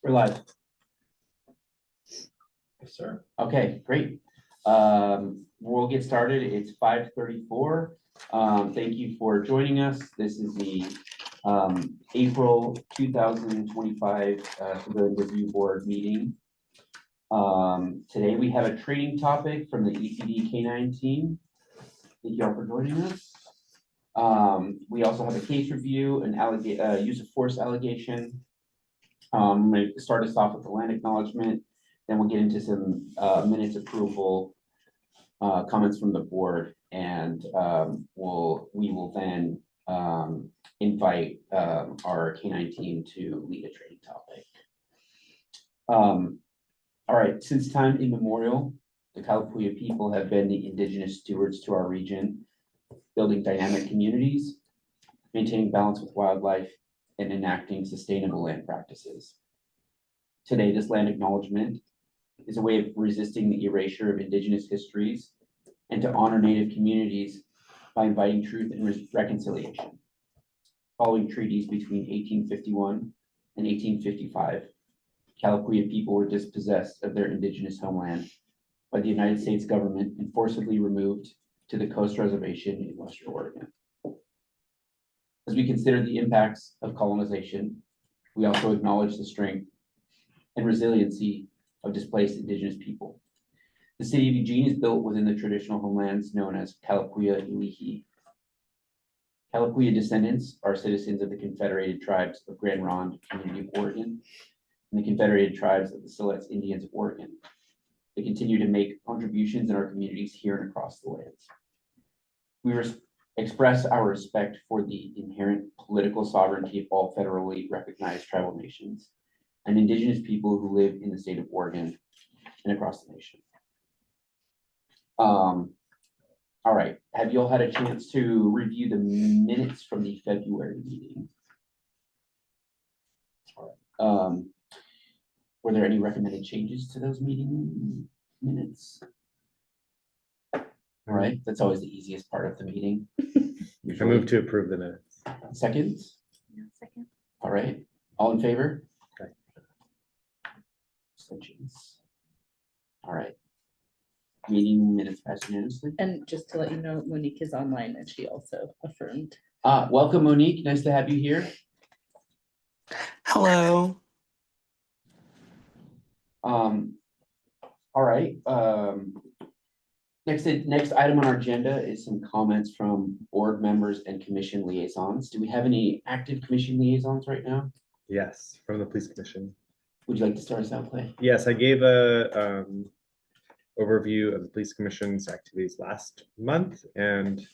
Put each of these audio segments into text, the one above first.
We're live. Yes, sir. Okay, great. We'll get started. It's 5:34. Thank you for joining us. This is the April 2025 Civilian Review Board meeting. Today we have a training topic from the EPD K9 team. Thank you all for joining us. We also have a case review, an use of force allegation. I'm going to start us off with the land acknowledgement. Then we'll get into some minutes approval, comments from the board, and we will then invite our K9 team to lead a training topic. All right, since time immemorial, the Kalapuya people have been the indigenous stewards to our region, building dynamic communities, maintaining balance with wildlife, and enacting sustainable land practices. Today, this land acknowledgement is a way of resisting the erasure of indigenous histories and to honor Native communities by inviting truth and reconciliation. Following treaties between 1851 and 1855, Kalapuya people were dispossessed of their indigenous homeland by the United States government and forcibly removed to the Coast Reservation in Western Oregon. As we consider the impacts of colonization, we also acknowledge the strength and resiliency of displaced indigenous people. The city of Eugene is built within the traditional homelands known as Kalapuya Ilihi. Kalapuya descendants are citizens of the Confederated Tribes of Grand Ronde Community of Oregon and the Confederated Tribes of the Siletz Indians of Oregon. They continue to make contributions in our communities here and across the lands. We express our respect for the inherent political sovereignty of all federally recognized tribal nations and indigenous people who live in the state of Oregon and across the nation. All right, have you all had a chance to review the minutes from the February meeting? All right. Were there any recommended changes to those meeting minutes? All right, that's always the easiest part of the meeting. I move to approve the minutes. Seconds? Yeah, second. All right, all in favor? Okay. Abstentions. All right. Meeting minutes passed unanimously. And just to let you know, Monique is online and she also affirmed. Welcome, Monique. Nice to have you here. Hello. All right. Next item on our agenda is some comments from board members and commission liaisons. Do we have any active commission liaisons right now? Yes, from the police commission. Would you like to start us out, Clay? Yes, I gave a overview of the police commission's activities last month, and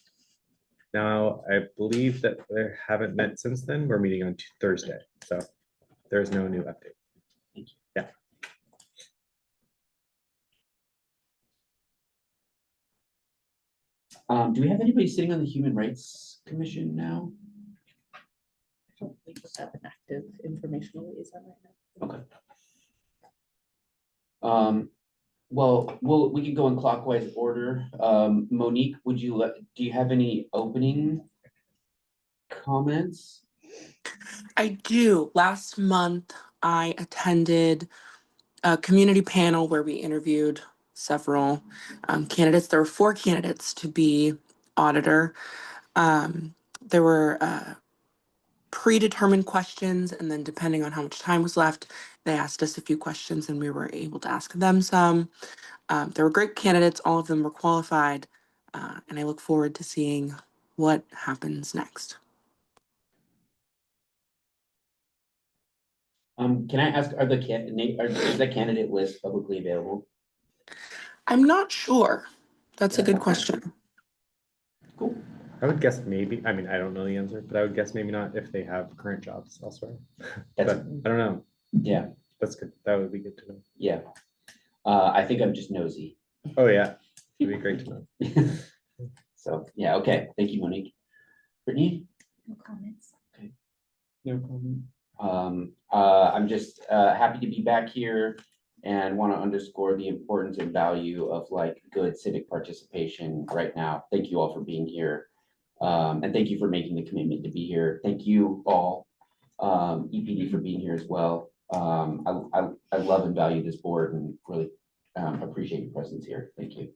now I believe that they haven't met since then. We're meeting on Thursday, so there's no new update. Thank you. Yeah. Do we have anybody sitting on the Human Rights Commission now? I don't think we have an active informational liaison right now. Okay. Well, we can go in clockwise order. Monique, do you have any opening comments? I do. Last month, I attended a community panel where we interviewed several candidates. There were 4 candidates to be auditor. There were predetermined questions, and then depending on how much time was left, they asked us a few questions and we were able to ask them some. There were great candidates. All of them were qualified, and I look forward to seeing what happens next. Can I ask, is the candidate list publicly available? I'm not sure. That's a good question. Cool. I would guess maybe, I mean, I don't know the answer, but I would guess maybe not if they have current jobs elsewhere. But I don't know. Yeah. That's good. That would be good to know. Yeah. I think I'm just nosy. Oh yeah, it'd be great to know. So, yeah, okay. Thank you, Monique. Brittany? No comments. Okay. No comment. I'm just happy to be back here and want to underscore the importance and value of good civic participation right now. Thank you all for being here. And thank you for making the commitment to be here. Thank you all, EPD, for being here as well. I love and value this board and really appreciate your presence here. Thank you.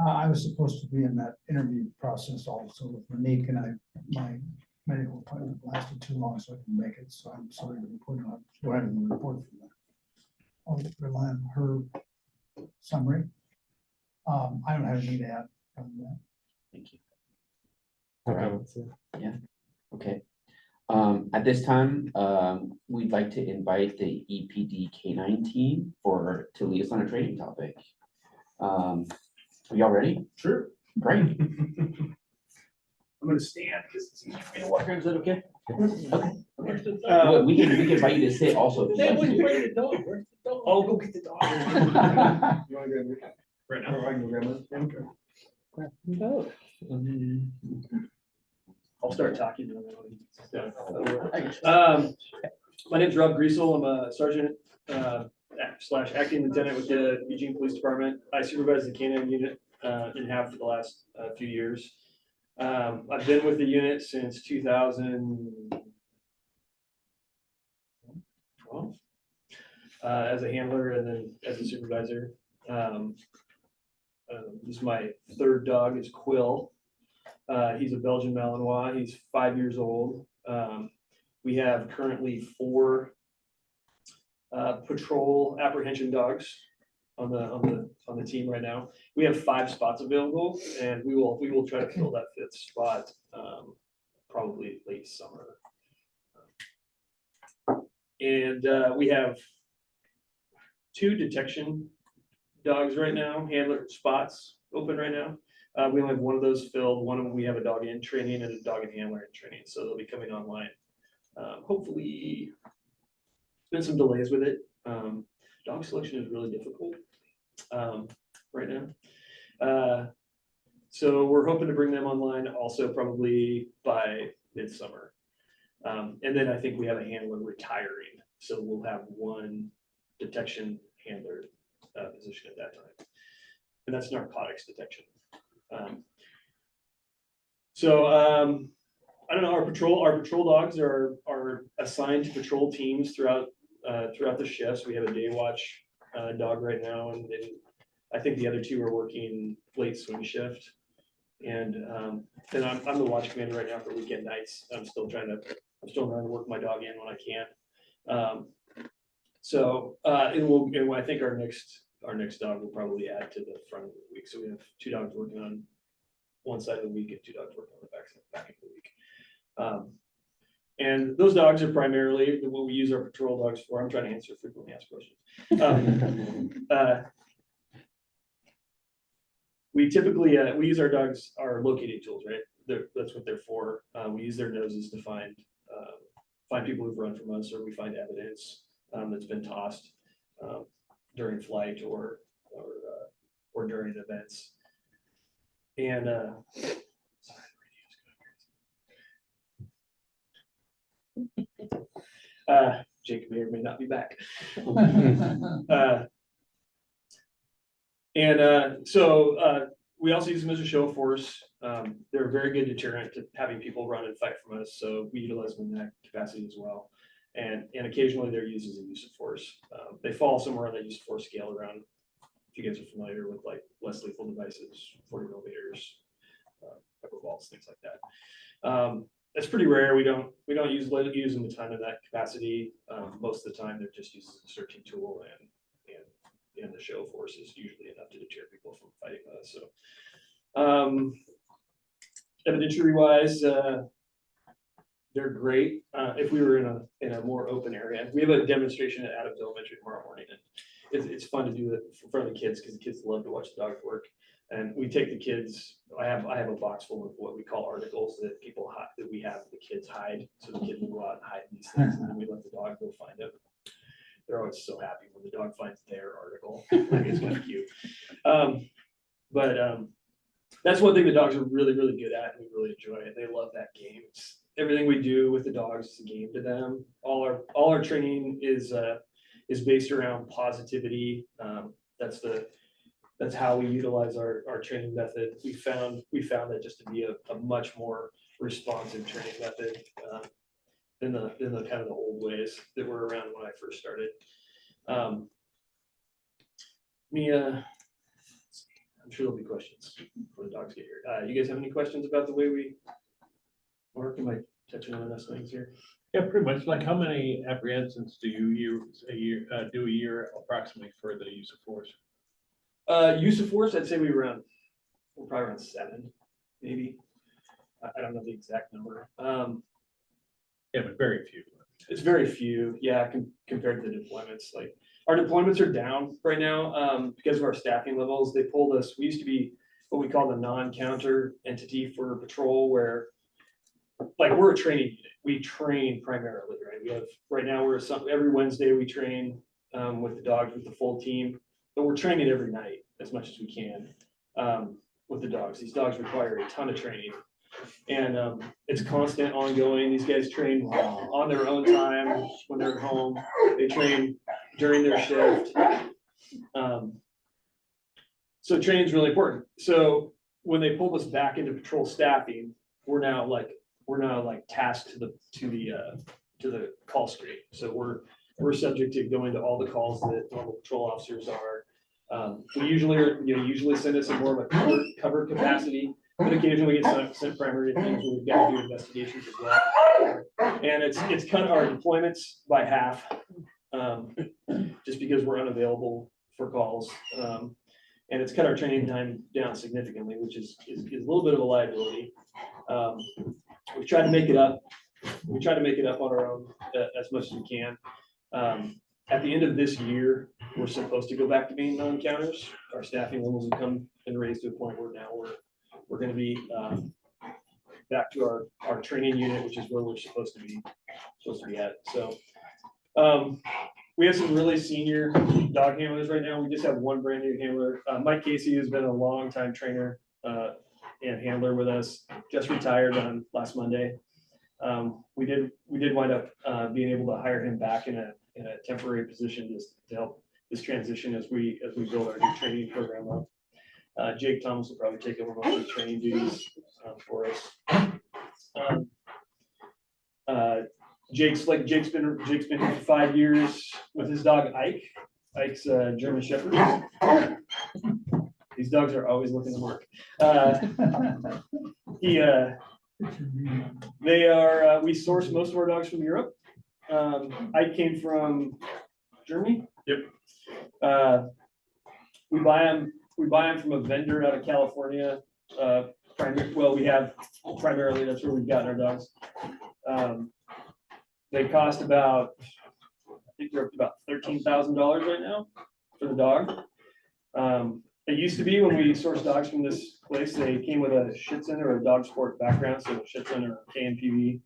I was supposed to be in that interview process also with Monique, and my medical appointment lasted too long, so I couldn't make it, so I'm sorry to report on, don't have any report from that. I'll rely on her summary. I don't have any to add from that. Thank you. No All right. comments, yeah. Okay. At this time, we'd like to invite the EPD K9 team to lead us on a training topic. Are y'all ready? Sure. Great. I'm gonna stand because it's easier for me to walk around. Is that okay? Okay. Uh, We can invite you to sit also. if you'd Hey, like to. where's the dog? Where's the dog? I'll go get the dog. You wanna grab it? Right now. I can grab it. Okay. I'll start talking. My name's Rob Griesel. I'm a sergeant / acting lieutenant with the Eugene Police Department. I supervise the K9 unit and have for the last few years. I've been with the unit since 2012 as a handler and then as a supervisor. This is my third dog, is Quill. He's a Belgian Malinois. He's 5 years old. We have currently 4 patrol apprehension dogs on the team right now. We have 5 spots available, and we will try to fill that 5th spot probably late summer. And we have 2 detection dogs right now, handler spots open right now. We only have 1 of those filled. One of them we have a dog in training and a dog and handler in training, so they'll be coming online. Hopefully, there's been some delays with it. Dog selection is really difficult right now. So we're hoping to bring them online also probably by midsummer. And then I think we have a handler retiring, so we'll have 1 detection handler position at that time. And that's narcotics detection. I don't know, our patrol dogs are assigned to patrol teams throughout the shifts. We have a day watch dog right now, and then I think the other 2 are working late swing shift. And then I'm the watch commander right now for weekend nights. I'm still trying to work my dog in when I can. And I think our next dog will probably add to the front of the week. So we have 2 dogs working on one side of the week and 2 dogs working on the back of the week. And those dogs are primarily what we use our patrol dogs for. I'm trying to answer frequently asked questions. We typically we use our dogs, our locating tools, right? That's what they're for. We use their noses to find people who've run from us, or we find evidence that's been tossed during flight or during events. And Jake may or may not be back. So we also use them as a show force. They're a very good deterrent to having people run and fight from us, so we utilize them in that capacity as well. And occasionally they're used as a use of force. They fall somewhere on the use of force scale around, if you guys are familiar with like less lethal devices, 40 millimeters, pepper balls, things like that. It's pretty rare. We don't use them a ton in that capacity. Most of the time they're just used as a searching tool, and the show force is usually enough to deter people from fighting with us. So evidentiary wise, they're great. If we were in a more open area, we have a demonstration at Adams Elementary tomorrow morning, and it's fun to do it in front of the kids because the kids love to watch the dogs work. And we take the kids. I have a box full of what we call articles that we have the kids hide, so the kids will go out and hide these things, and then we let the dog go find them. They're always so happy when the dog finds their article. It's kind of cute. But that's one thing the dogs are really, really good at, and we really enjoy it. They love that game. Everything we do with the dogs is a game to them. All our training is based around positivity. That's how we utilize our training method. We found that just to be a much more responsive training method. than the kind of the old ways that were around when I first started. Mia, I'm sure there'll be questions before the dogs get here. You guys have any questions about the way we work? Am I touching on enough things here? Yeah, pretty much. Like, how many apprehensions do you use a year approximately for the use of force? Use of force, I'd say we're probably around 7, maybe. I don't know the exact number. Yeah, but very few. It's very few, yeah, compared to the deployments. Like, our deployments are down right now because of our staffing levels. They pulled us. We used to be what we call the non-counter entity for patrol, where like we're a training unit. We train primarily, right? We have right now every Wednesday we train with the dogs with the full team, but we're training every night as much as we can with the dogs. These dogs require a ton of training. And it's constant, ongoing. These guys train on their own time when they're at home. They train during their shift. So training is really important. So when they pulled us back into patrol staffing, we're now tasked to the call screen. So we're subject to going to all the calls that normal patrol officers are. We usually send us in more of a cover capacity. But occasionally we get sent primary things where we've got to do investigations as well. And it's cut our deployments by half, just because we're unavailable for calls. And it's cut our training time down significantly, which is a little bit of a liability. We've tried to make it up. We try to make it up on our own as much as we can. At the end of this year, we're supposed to go back to being non-counters. Our staffing levels have come and raised to a point where now we're going to be back to our training unit, which is where we're supposed to be at. So we have some really senior dog handlers right now. We just have one brand new handler. Mike Casey has been a long time trainer and handler with us, just retired on last Monday. We did wind up being able to hire him back in a temporary position just to help this transition as we build our new training program up. Jake Thomas will probably take over most of the training duties for us. Jake's been here for 5 years with his dog Ike. Ike's a German Shepherd. These dogs are always looking to work. We source most of our dogs from Europe. Ike came from Germany. Yep. We buy them from a vendor out of California. Primarily that's where we've gotten our dogs. They cost about, I think they're up to about $13,000 right now for the dog. It used to be when we sourced dogs from this place, they came with a Schutzhund or a dog sport background, so Schutzhund or KNPV,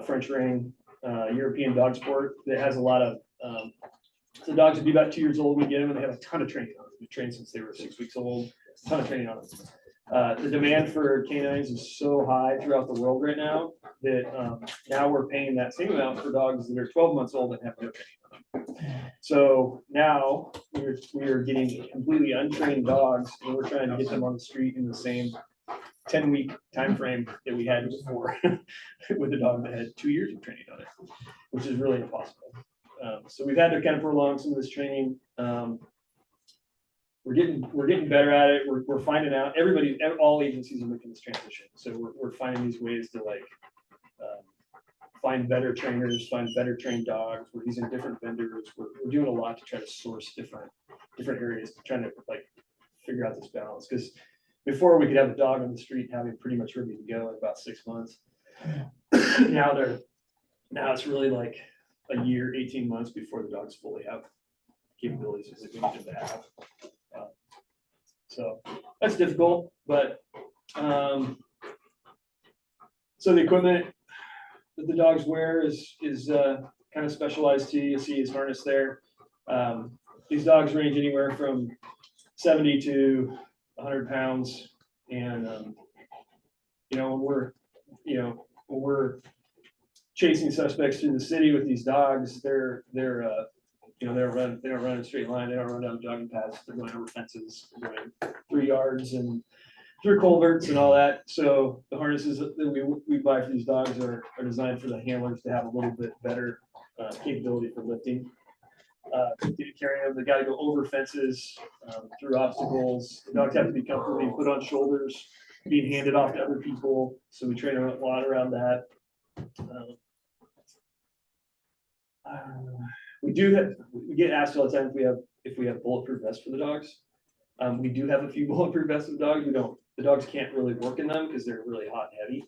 French ring, European dog sport that has a lot of. So dogs would be about 2 years old. We get them and they have a ton of training on them. We trained since they were 6 weeks old. A ton of training on them. The demand for canines is so high throughout the world right now that now we're paying that same amount for dogs that are 12 months old and have no training on them. So now we are getting completely untrained dogs and we're trying to get them on the street in the same 10-week time frame that we had before with a dog that had 2 years of training on it, which is really impossible. So we've had to kind of prolong some of this training. We're getting better at it. We're finding out all agencies are making this transition. So we're finding these ways to find better trainers, find better trained dogs. We're using different vendors. We're doing a lot to try to source different areas, trying to figure out this balance. Because before we could have a dog on the street and have him pretty much ready to go in about 6 months. Now it's really like a year, 18 months before the dogs fully have capabilities that we need them to have. So that's difficult, but so the equipment that the dogs wear is kind of specialized too. You see his harness there. These dogs range anywhere from 70 to 100 pounds, and when we're chasing suspects through the city with these dogs, they don't run in a straight line. They don't run down jogging paths. They're going over fences. They're going 3 yards and through culverts and all that. So the harnesses that we buy for these dogs are designed for the handlers to have a little bit better capability for lifting. To carry them, they got to go over fences, through obstacles. The dogs have to be comfortable being put on shoulders, being handed off to other people. So we train a lot around that. We get asked all the time if we have bulletproof vests for the dogs. We do have a few bulletproof vests for the dogs. The dogs can't really work in them because they're really hot and heavy.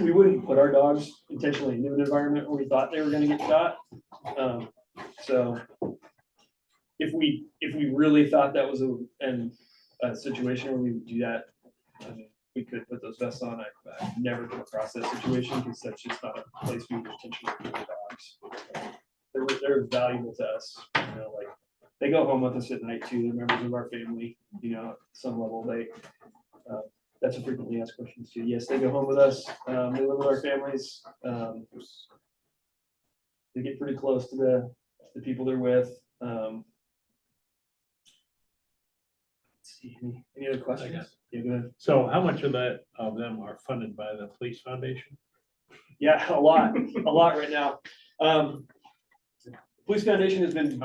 We wouldn't put our dogs intentionally into an environment where we thought they were going to get shot. So if we really thought that was a situation where we would do that, we could put those vests on. I've never come across that situation because that's just not a place we would intentionally put the dogs. They're valuable to us. Like they go home with us at night too. They're members of our family. At some level, that's a frequently asked questions too. Yes, they go home with us. They live with our families. They get pretty close to the people they're with. Let's see, any other questions? Yeah, go ahead. So how much of them are funded by the Police Foundation? Yeah, a lot right now. Police Foundation has been,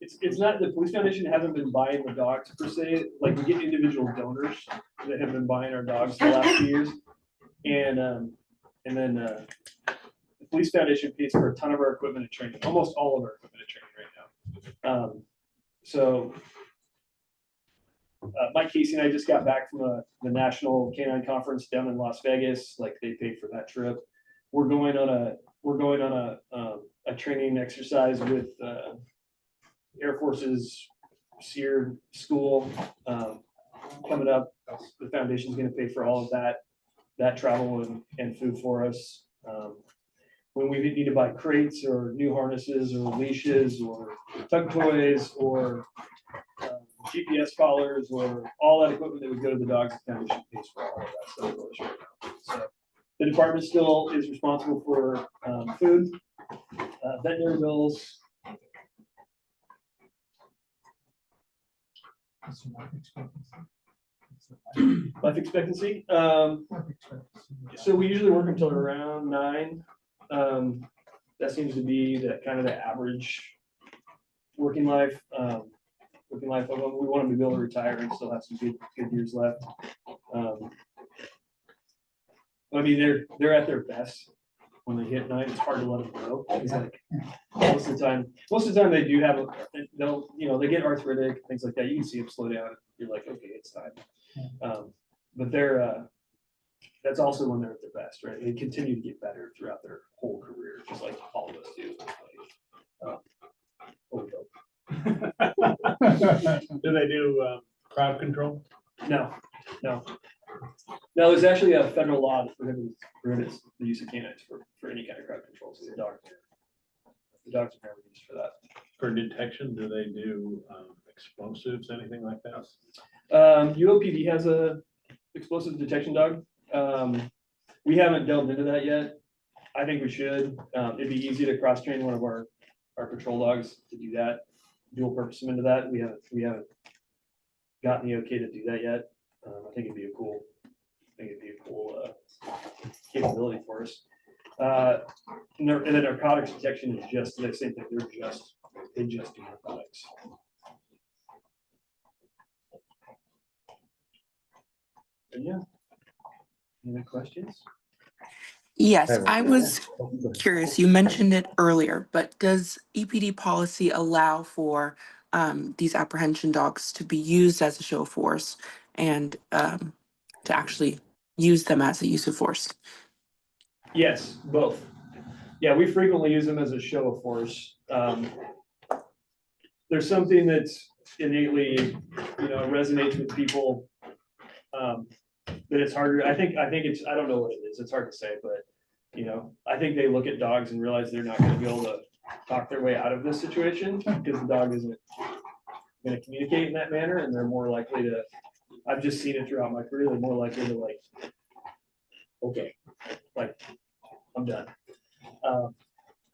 it's not, the Police Foundation hasn't been buying the dogs per se. Like we get individual donors that have been buying our dogs the last few years. And then the Police Foundation pays for a ton of our equipment and training, almost all of our equipment and training right now. Mike Casey and I just got back from the National Canine Conference down in Las Vegas. Like they paid for that trip. We're going on a training exercise with Air Force's SEER school coming up. The foundation's going to pay for all of that travel and food for us. When we need to buy crates or new harnesses or leashes or tug toys or GPS collars or all that equipment that would go to the dogs, the foundation pays for all of that stuff for us right now. So the department still is responsible for food, veterinary bills. Life expectancy. So we usually work until around 9. That seems to be the kind of the average working life. We want them to be able to retire and still have some good years left. I mean, they're at their best when they hit 9. It's hard to let them go. It's like most of the time they do have they get arthritic, things like that. You can see them slow down. You're like, okay, it's time. But that's also when they're at their best, right? They continue to get better throughout their whole career, just like all of us do. Do they do crowd control? No. There's actually a federal law that prohibits the use of canines for any kind of crowd control. So the dogs are never used for that. For detection, do they do explosives, anything like that? UOPD has a explosive detection dog. We haven't delved into that yet. I think we should. It'd be easy to cross train one of our patrol dogs to do that. Dual purpose them into that. We haven't gotten the okay to do that yet. I think it'd be a cool capability for us. And then narcotics detection is just the same thing. They just do narcotics. And yeah. Any questions? Yes, I was curious. You mentioned it earlier, but does EPD policy allow for these apprehension dogs to be used as a show of force and to actually use them as a use of force? Yes, both. Yeah, we frequently use them as a show of force. There's something that's innately, resonates with people. That it's harder. I think it's, I don't know what it is. It's hard to say, but I think they look at dogs and realize they're not going to be able to talk their way out of this situation because the dog isn't going to communicate in that manner, and they're more likely to. I've just seen it throughout my career. They're more likely to okay, I'm done,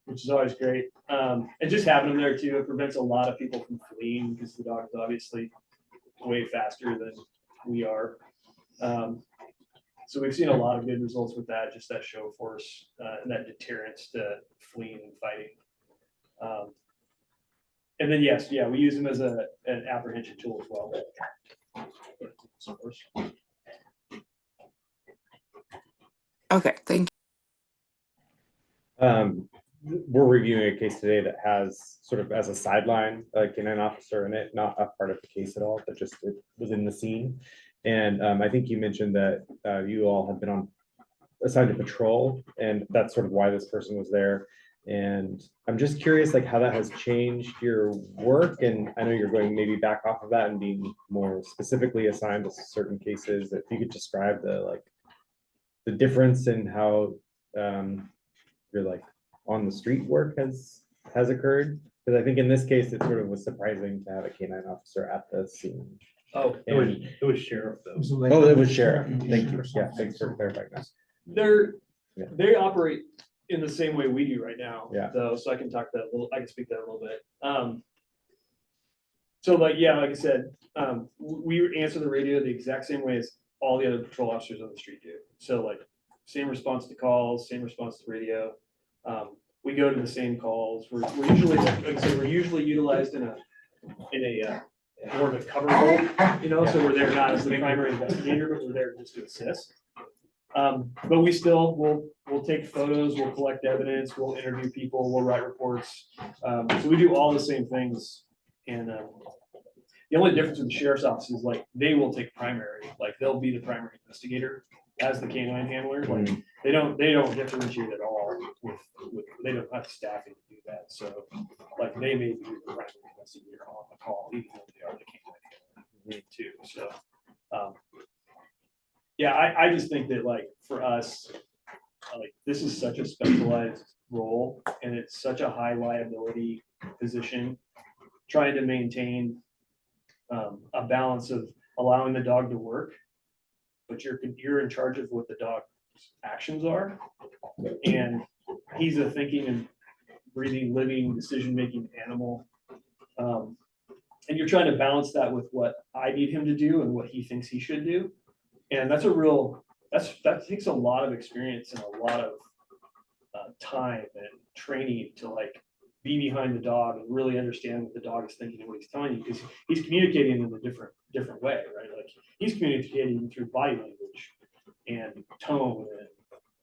which is always great. And just having them there too, it prevents a lot of people from fleeing because the dog is obviously way faster than we are. So we've seen a lot of good results with that, just that show force, and that deterrence to fleeing and fighting. And then, yes, yeah, we use them as an apprehension tool as well. Okay, thank We're reviewing a case today that has sort of as a sideline, a canine officer in it, not a part of the case at all, but just it was in the scene. And I think you mentioned that you all have been assigned to patrol, and that's sort of why this person was there. And I'm just curious, like, how that has changed your work. And I know you're going maybe back off of that and being more specifically assigned to certain cases. If you could describe the difference in how your like on the street work has occurred, because I think in this case it sort of was surprising to have a canine officer at the scene. Oh, And It was sheriff though. oh, it was sheriff. Thank you. Yeah, thanks for clarifying that. Yeah. they operate in the same way we do right now. Yeah. Though, so I can talk that a little. I can speak that a little bit. So like I said, we answer the radio the exact same way as all the other patrol officers on the street do. So like same response to calls, same response to radio. We go to the same calls. We're usually, like I said, we're usually utilized in a more of a cover role, so we're there not as the primary investigator, but we're there just to assist. But we still we'll take photos, we'll collect evidence, we'll interview people, we'll write reports. So we do all the same things. And the only difference with the sheriff's office is like they will take primary, like they'll be the primary investigator as the canine handler. Like they don't differentiate at all with they don't have staffing to do that. So like they may be the primary investigator on the call, even though they are the canine handler too. So yeah, I just think that like for us, like this is such a specialized role and it's such a high liability position, trying to maintain a balance of allowing the dog to work, but you're in charge of what the dog's actions are, and he's a thinking and breathing, living, decision-making animal, and you're trying to balance that with what I need him to do and what he thinks he should do, and that takes a lot of experience and a lot of time and training to like be behind the dog and really understand what the dog is thinking and what he's telling you, because he's communicating in a different way, right? Like he's communicating through body language and tone and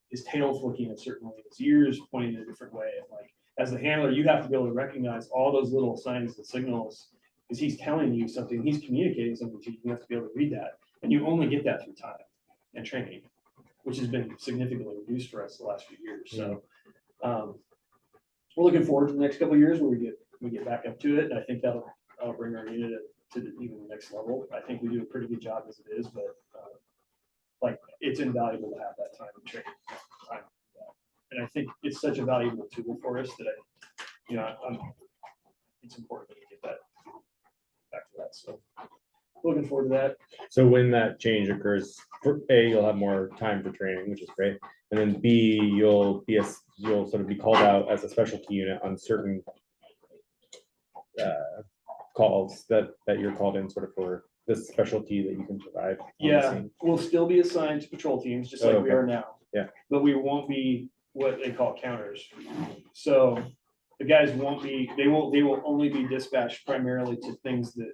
his tail flicking a certain way, his ears pointing in a different way. And like as the handler, you have to be able to recognize all those little signs and signals because he's telling you something, he's communicating something to you. You have to be able to read that. And you only get that through time and training, which has been significantly reduced for us the last few years. So we're looking forward to the next couple of years where we get back up to it. And I think that'll bring our unit to even the next level. I think we do a pretty good job as it is, but like it's invaluable to have that time and training. And I think it's such a valuable tool for us that it's important to get that back to that. So looking forward to that. So when that change occurs, for A, you'll have more time for training, which is great. And then B, you'll sort of be called out as a specialty unit on certain calls that you're called in sort of for this specialty that you can provide. Yeah, we'll still be assigned to patrol teams just like we are now. Yeah. But we won't be what they call counters. So the guys they will only be dispatched primarily to things that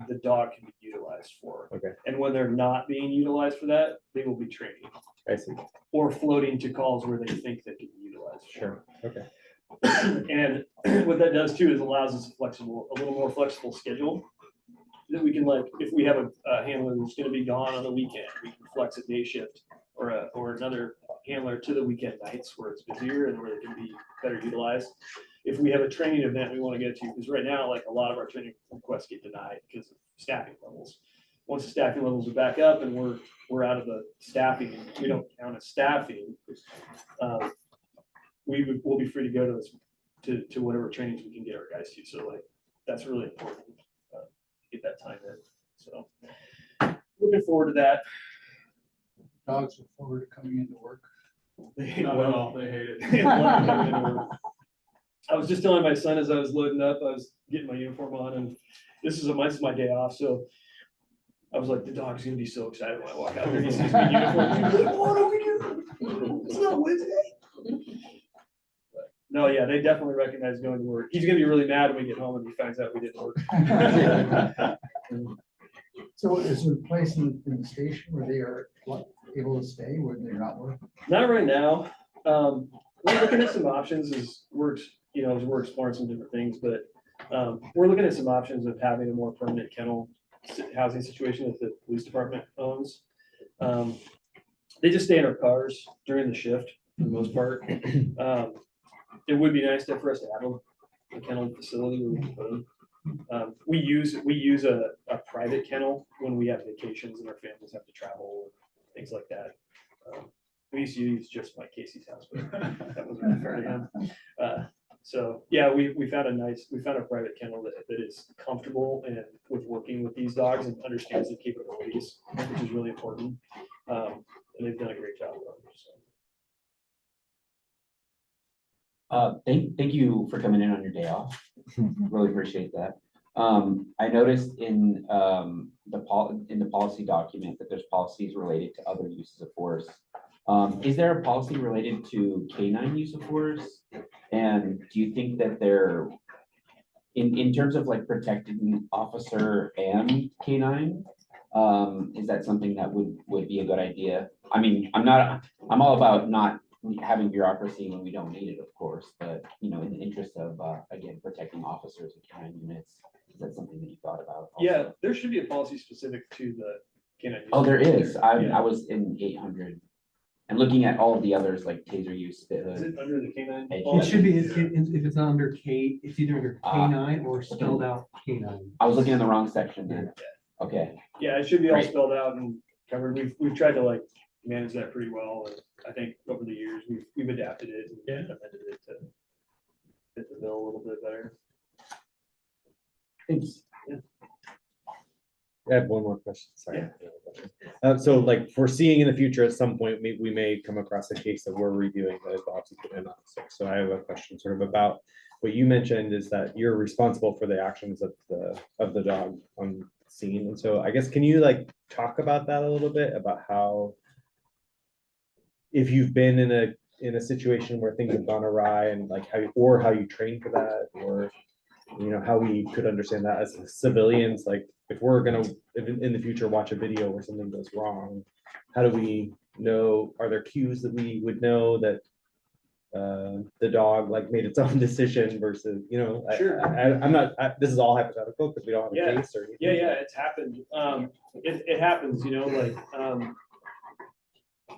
the dog can be utilized for. Okay. And when they're not being utilized for that, they will be training. I see. Or floating to calls where they think they can be utilized. Sure. Okay. And what that does too is allows us a little more flexible schedule that we can, like, if we have a handler that's going to be gone on the weekend, we can flex a day shift or another handler to the weekend nights where it's busier and where they can be better utilized. If we have a training event we want to get to, because right now, like a lot of our training requests get denied because of staffing levels. Once the staffing levels are back up and we're out of the staffing, we don't count as staffing. We'll be free to go to whatever trainings we can get our guys to. So like that's really important to get that time in. So looking forward to that. Dogs look forward to coming into work. They hate it. I was just telling my son as I was loading up, I was getting my uniform on, and this is my day off. So I was like, the dog's gonna be so excited when I walk out there. He sees me in uniform. He's gonna be like, what are we doing? It's not Wednesday. But, no, yeah, they definitely recognize going to work. He's gonna be really mad when we get home and he finds out we didn't work. So is there a place in the station where they are able to stay, where they're not working? Not right now. We're looking at some options as we're exploring some different things, but we're looking at some options of having a more permanent kennel housing situation that the police department owns. They just stay in our cars during the shift for the most part. It would be nice for us to have a kennel facility where we can put them. We use a private kennel when we have vacations and our families have to travel, things like that. We used to use just my Casey's house, but that wasn't really fair to him. So yeah, we found a private kennel that is comfortable and with working with these dogs and understands the capabilities, which is really important. And they've done a great job. Thank you for coming in on your day off. Really appreciate that. I noticed in the policy document that there's policies related to other uses of force. Is there a policy related to canine use of force? And do you think that they're in terms of like protecting officer and canine? Is that something that would be a good idea? I mean, I'm all about not having bureaucracy when we don't need it, of course, but in the interest of again protecting officers and canine units, is that something that you thought about? Also? Yeah, there should be a policy specific to the canine use. Oh, there is. I Yeah. was in 800 and looking at all of the others like taser use, spit Is hood. it under the canine? It It should be, if it's not under K, it's either under Ah. K9 or spelled out K9. I was looking in the wrong section then. Okay, Yeah, it should be all Right. spelled out and covered. We've tried to like manage that pretty well. And I think over the years, we've adapted it and amended it to fit the bill a little bit better. thanks. I have one more question, sorry. So like foreseeing in the future, at some point, we may come across a case that we're reviewing that involves a canine officer. So I have a question sort of about what you mentioned is that you're responsible for the actions of the dog on scene. And so I guess, can you like talk about that a little bit, about how, if you've been in a situation where things have gone awry and like how you train for that, or how we could understand that as civilians, like if we're gonna in the future watch a video where something goes wrong, how do we know, are there cues that we would know that the dog like made its own decision versus, Sure. I'm not, this is all hypothetical because we don't have a Yeah. case or anything. Yeah, it's happened. It happens, like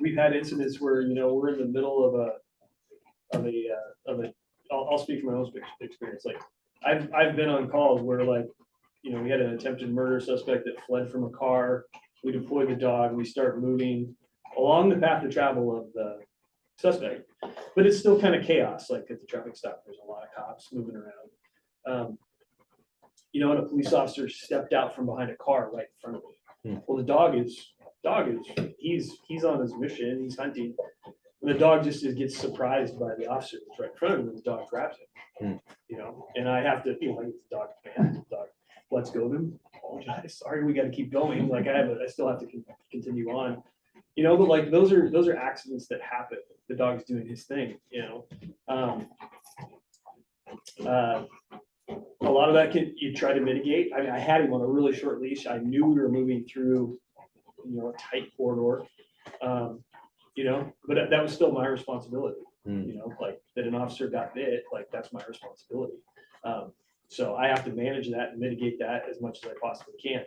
we've had incidents where, we're in the middle of a I'll speak from my own experience. Like I've been on calls where like, we had an attempted murder suspect that fled from a car. We deployed the dog, we start moving along the path of travel of the suspect, but it's still kind of chaos. Like at the traffic stop, there's a lot of cops moving around. And a police officer stepped out from behind a car right in front of me. Well, the dog is, he's on his mission, he's hunting. And the dog just gets surprised by the officer that's right in front of him, and the dog grabs him. And I have to, like the dog, man, the dog lets go of him, apologize, sorry, we gotta keep going. Like I still have to continue on. But like those are accidents that happen. The dog's doing his thing, a lot of that you try to mitigate. I mean, I had him on a really short leash. I knew we were moving through, a tight corridor, but that was still my responsibility. Like that an officer got bit, like that's my responsibility. So I have to manage that and mitigate that as much as I possibly can.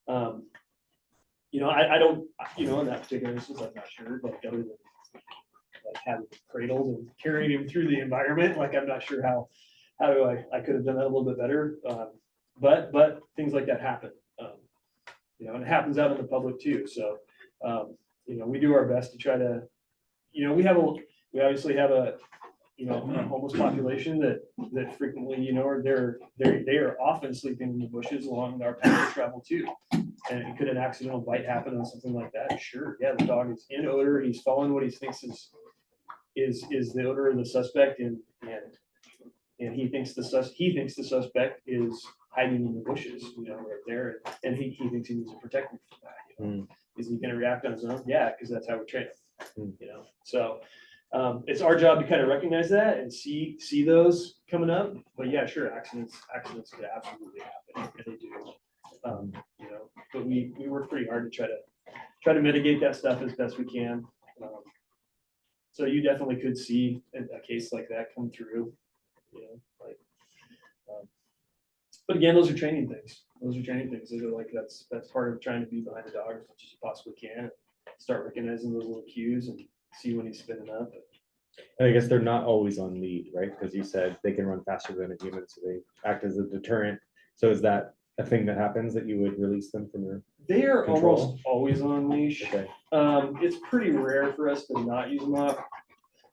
I don't, in that particular instance, I'm not sure, like other than like having him cradled and carrying him through the environment, like I'm not sure how I could have done that a little bit better. But things like that happen, and it happens out in the public too. So, we do our best to try to, we obviously have a homeless population that frequently, they are often sleeping in the bushes along our path of travel too. And could an accidental bite happen on something like that? Sure. Yeah, the dog is in odor. He's following what he thinks is the odor of the suspect, and he thinks the suspect is hiding in the bushes, right there, and he thinks he needs to protect me from that. Is he gonna react on his own? Yeah, because that's how we train him, so. It's our job to kind of recognize that and see those coming up, but yeah, sure, accidents could absolutely happen, and they do. But we work pretty hard to try to mitigate that stuff as best we can. So you definitely could see a case like that come through, but again, those are training things. Those are like, that's part of trying to be behind the dog as much as you possibly can. Start recognizing those little cues and see when he's spinning up. I guess they're not always on lead, right? Because you said they can run faster than a human, so they act as a deterrent. So is that a thing that happens, that you would release them from your They are control? almost always on leash. Okay. It's pretty rare for us to not use them off.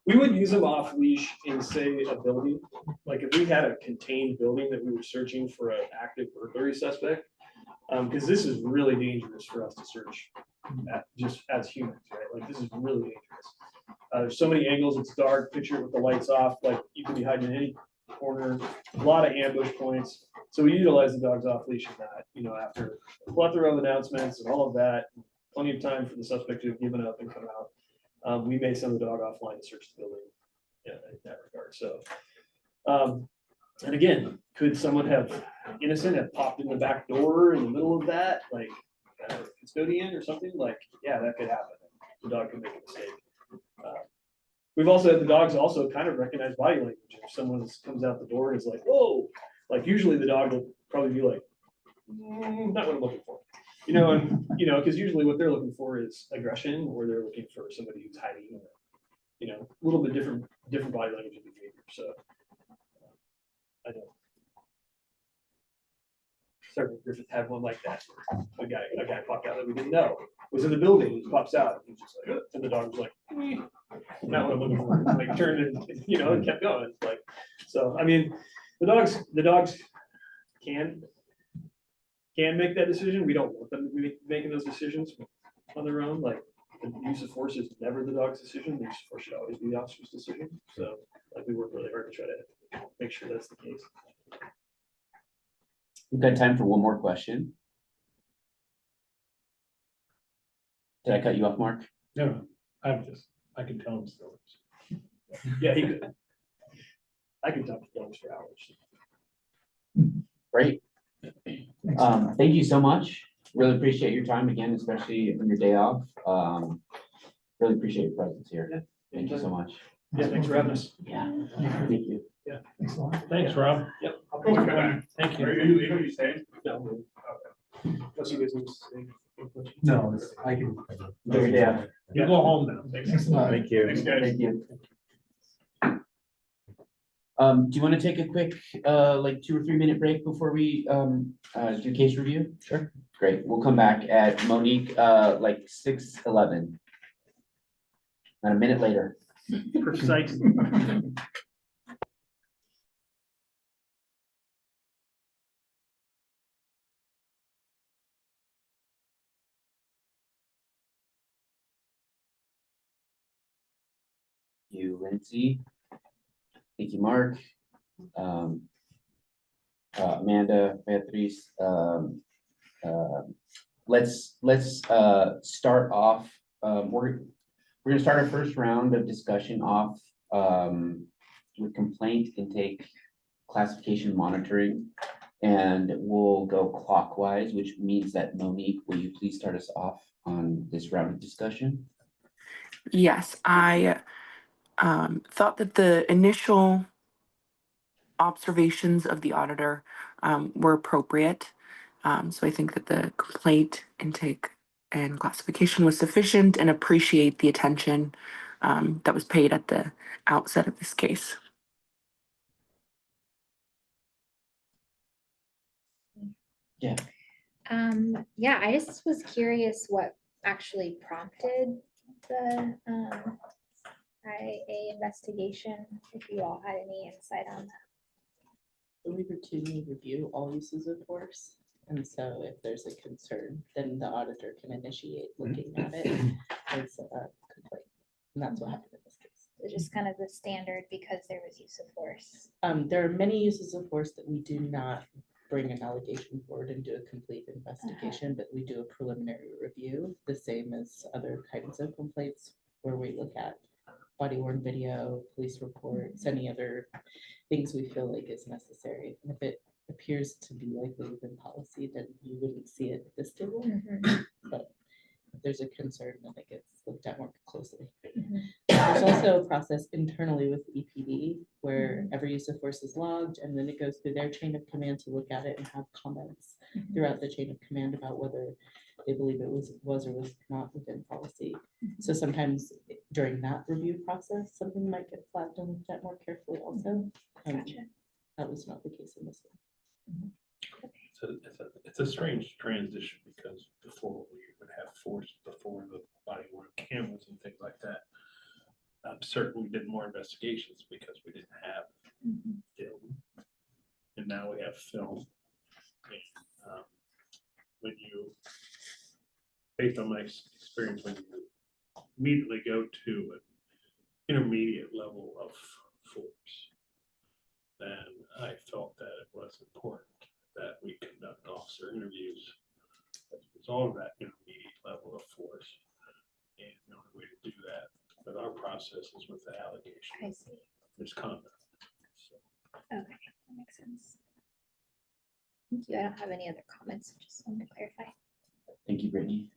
We would use them off leash in, say, a building. Like if we had a contained building that we were searching for an active burglary suspect, because this is really dangerous for us to search just as humans, right? Like this is really dangerous. There's so many angles, it's dark, picture it with the lights off, like you can be hiding in any corner, a lot of ambush points. So we utilize the dogs off leash in that, after a plethora of announcements and all of that, plenty of time for the suspect to have given up and come out. We may send the dog offline to search the building in that regard. So, and again, could someone innocent have popped in the back door in the middle of that, like a custodian or something? Like, yeah, that could happen. The dog could make a mistake. We've also had the dogs also kind of recognize body language. If someone comes out the door and is like, whoa, like usually the dog will probably be like, not what I'm looking for. And because usually what they're looking for is aggression, or they're looking for somebody who's hiding, a little bit different body language and behavior. So I know. Sergeant Griffith had one like that. A guy popped out that we didn't know was in the building. He pops out. He's just like, and the dog was like, not what I'm looking for. Like turned and kept going. Like, so I mean, the dogs can make that decision. We don't want them to be making those decisions on their own. Like the use of force is never the dog's decision. The use of force should always be the officer's decision. So like we work really hard to try to make sure that's the case. We've got time for one more question. Did I cut you off, Mark? No, I can tell him stories. Yeah, he could. I could talk to dogs for hours. Great. Thank you so much. Really appreciate your time again, especially on your day off. Really appreciate your presence here. Thank you so much. Yeah, thanks for having us. Yeah, thank you. Yeah. Thanks a lot. Thanks, Rob. Yep. Thank you. Are you staying? No. Okay. Unless you guys need to stay. No, I can. Yeah. You go home now. Thanks a lot. Thank you. Thanks, guys. Thank you. Do you want to take a quick, like 2 or 3 minute break before we, do case review? Sure. Great. We'll come back at Monique, like 6:11. Not a minute later. Precise. You, Lindsay. Thank you, Mark. Amanda, Beatrice. Let's start off. We're gonna start our first round of discussion off with complaint intake classification monitoring. And we'll go clockwise, which means that Monique, will you please start us off on this round of discussion? Yes, I thought that the initial observations of the auditor were appropriate. So I think that the complaint intake and classification was sufficient, and appreciate the attention that was paid at the outset of this case. Yeah. Yeah, I just was curious what actually prompted the IA investigation, if you all had any insight on that. We routinely review all uses of force. And so if there's a concern, then the auditor can initiate looking at it as a complaint. And that's what happened in this case. It's just kind of the standard because there was use of force. There are many uses of force that we do not bring an allegation forward and do a complete investigation, but we do a preliminary review, the same as other kinds of complaints where we look at body worn video, police reports, any other things we feel like is necessary. And if it appears to be likely within policy, then you wouldn't see it at this table. But if there's a concern, then it gets looked at more closely. There's also a process internally with EPD where every use of force is logged, and then it goes through their chain of command to look at it and have comments throughout the chain of command about whether they believe it was or was not within policy. So sometimes during that review process, something might get flagged and looked at more carefully also. That was not the case in this one. So it's a strange transition because before we would have force before the body worn cameras and things like that. I'm certain we did more investigations because we didn't have film. And now we have film. And, when you, based on my experience, when you immediately go to an intermediate level of force, then I felt that it was important that we conduct officer interviews as a result of that intermediate level of force. And the only way to do that with our process is with the allegation I of see. misconduct. So, Okay, that makes sense. Thank you. I don't have any other comments. Just wanted to clarify. Thank you, Brittany.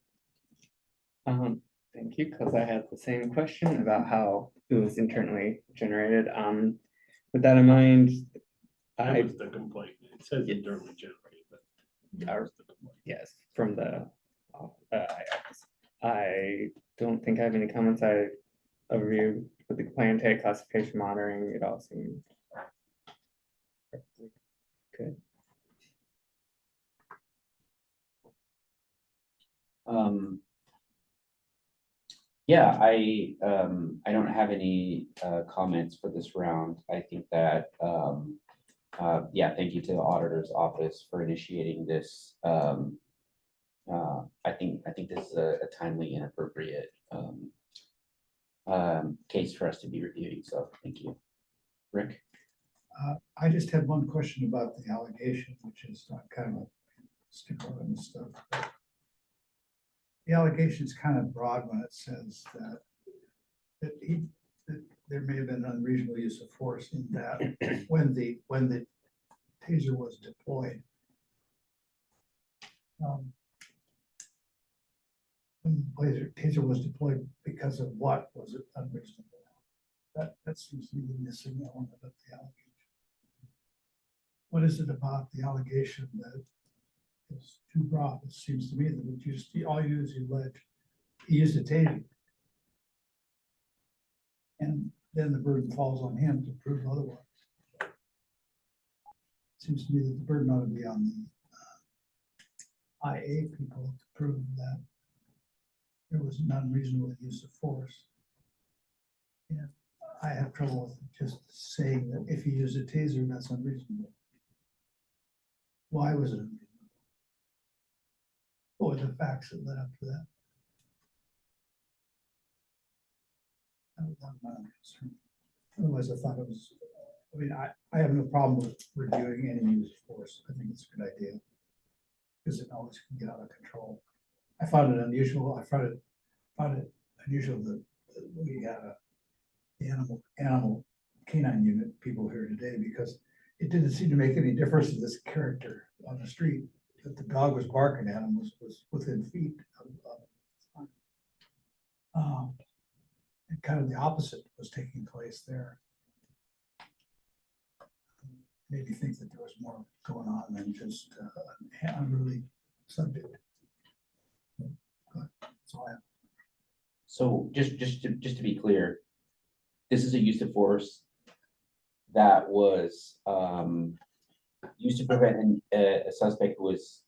Thank you, because I had the same question about how it was internally generated. With that in mind, that I, was the complaint. It says internally generated, but that was the complaint. yes, from the, I don't think I have any comments. I overview with the plan tag classification monitoring, it all seemed perfectly good. Yeah, I don't have any comments for this round. I think that, yeah, thank you to the auditor's office for initiating this. I think this is a timely and appropriate case for us to be reviewing, so thank you. Rick? I just had one question about the allegation, which is kind of a sticker on this stuff. The allegation is kind of broad when it says that that there may have been unreasonable use of force in that when the taser was deployed. When the taser was deployed, because of what was it unreasonable? That seems to be the missing element of the allegation. What is it about the allegation that is too broad? It seems to me that it used to, all you allege, he used a taser. And then the burden falls on him to prove otherwise. Seems to me that the burden ought to be on the IA people to prove that there was an unreasonable use of force. And I have trouble with just saying that if you use a taser, that's unreasonable. Why was it unreasonable? What were the facts that led up to that? That was not my concern. Otherwise, I thought it was, I mean, I have no problem with reviewing any use of force. I think it's a good idea. Because it always can get out of control. I found it unusual. I found it unusual that we had the animal canine unit people here today, because it didn't seem to make any difference to this character on the street that the dog was barking at him was within feet of and kind of the opposite was taking place there. Made me think that there was more going on than just an unruly subject. That's all I have. So just to be clear, this is a use of force that was used to prevent a suspect who was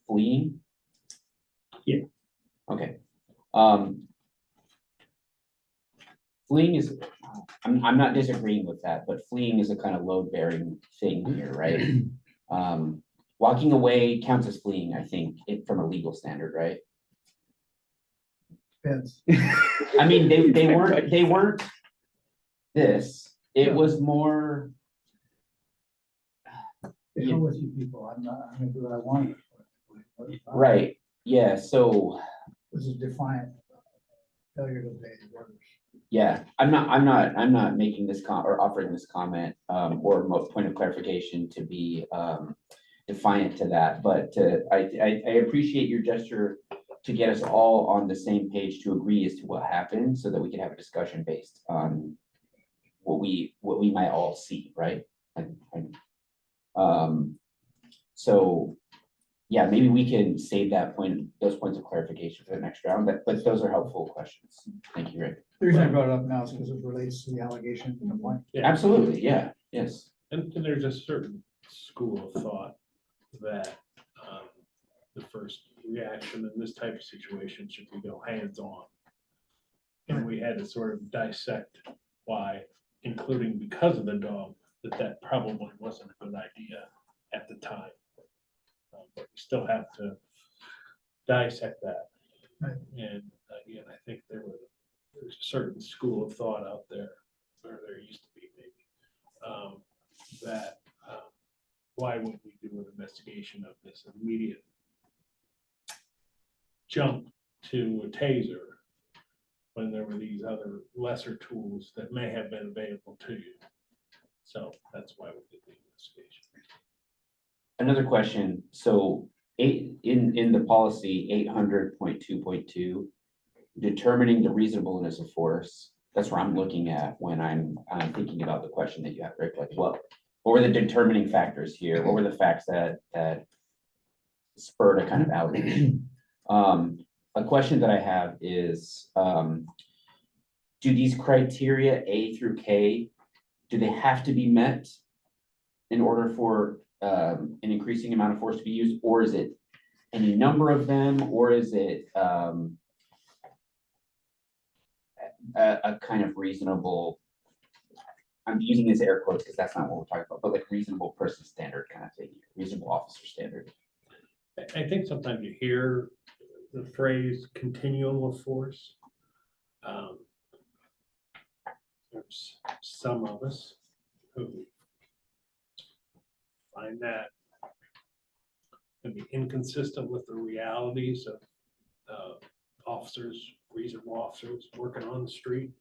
fleeing? Yeah. Okay. Fleeing is, I'm not disagreeing with that, but fleeing is a kind of load-bearing thing here, right? Walking away counts as fleeing, I think, from a legal standard, right? Depends. I mean, they weren't this, it was more. the hell with you people, I'm gonna do what I want. Right, yeah, so, This is defiant. Failure to obey the orders. yeah, I'm not making this or offering this comment, or point of clarification to be, defiant to that, but I appreciate your gesture to get us all on the same page to agree as to what happened, so that we can have a discussion based on what we might all see, right? So, yeah, maybe we can save those points of clarification for the next round, but those are helpful questions. Thank you, Rick. The reason I brought it up now is because it relates to the allegation and complaint. Yeah. Absolutely, yeah, yes. And there's a certain school of thought that the first reaction in this type of situation should be go hands-on. And we had to sort of dissect why, including because of the dog, that probably wasn't a good idea at the time. But we still have to dissect that. Right. And again, I think there's a certain school of thought out there, or there used to be maybe, that why would we do an investigation of this immediate jump to a taser when there were these other lesser tools that may have been available to you? So that's why we did the investigation. Another question, so in the policy 800.2.2, determining the reasonableness of force, that's where I'm looking at when I'm thinking about the question that you have, Rick, like what were the determining factors here? What were the facts that spurred a kind of outage? A question that I have is, do these criteria A through K, do they have to be met in order for an increasing amount of force to be used, or is it any number of them, or is it a kind of reasonable, I'm using this air quotes because that's not what we're talking about, but like reasonable person standard kind of thing, reasonable officer standard. I think sometimes you hear the phrase continuum of force. There's some of us who find that can be inconsistent with the realities of officers, reasonable officers working on the street.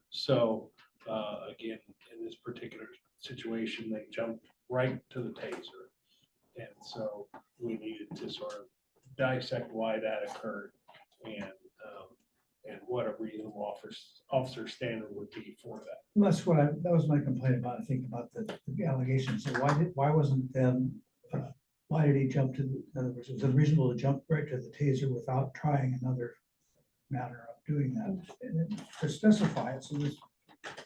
So again, in this particular situation, they jumped right to the taser. And so we needed to sort of dissect why that occurred and what a reasonable officer standard would be for that. Well, that was my complaint about, I think, about the allegations. So why wasn't them, why did he jump to, in other words, was it reasonable to jump right to the taser without trying another manner of doing that? And to specify it, so this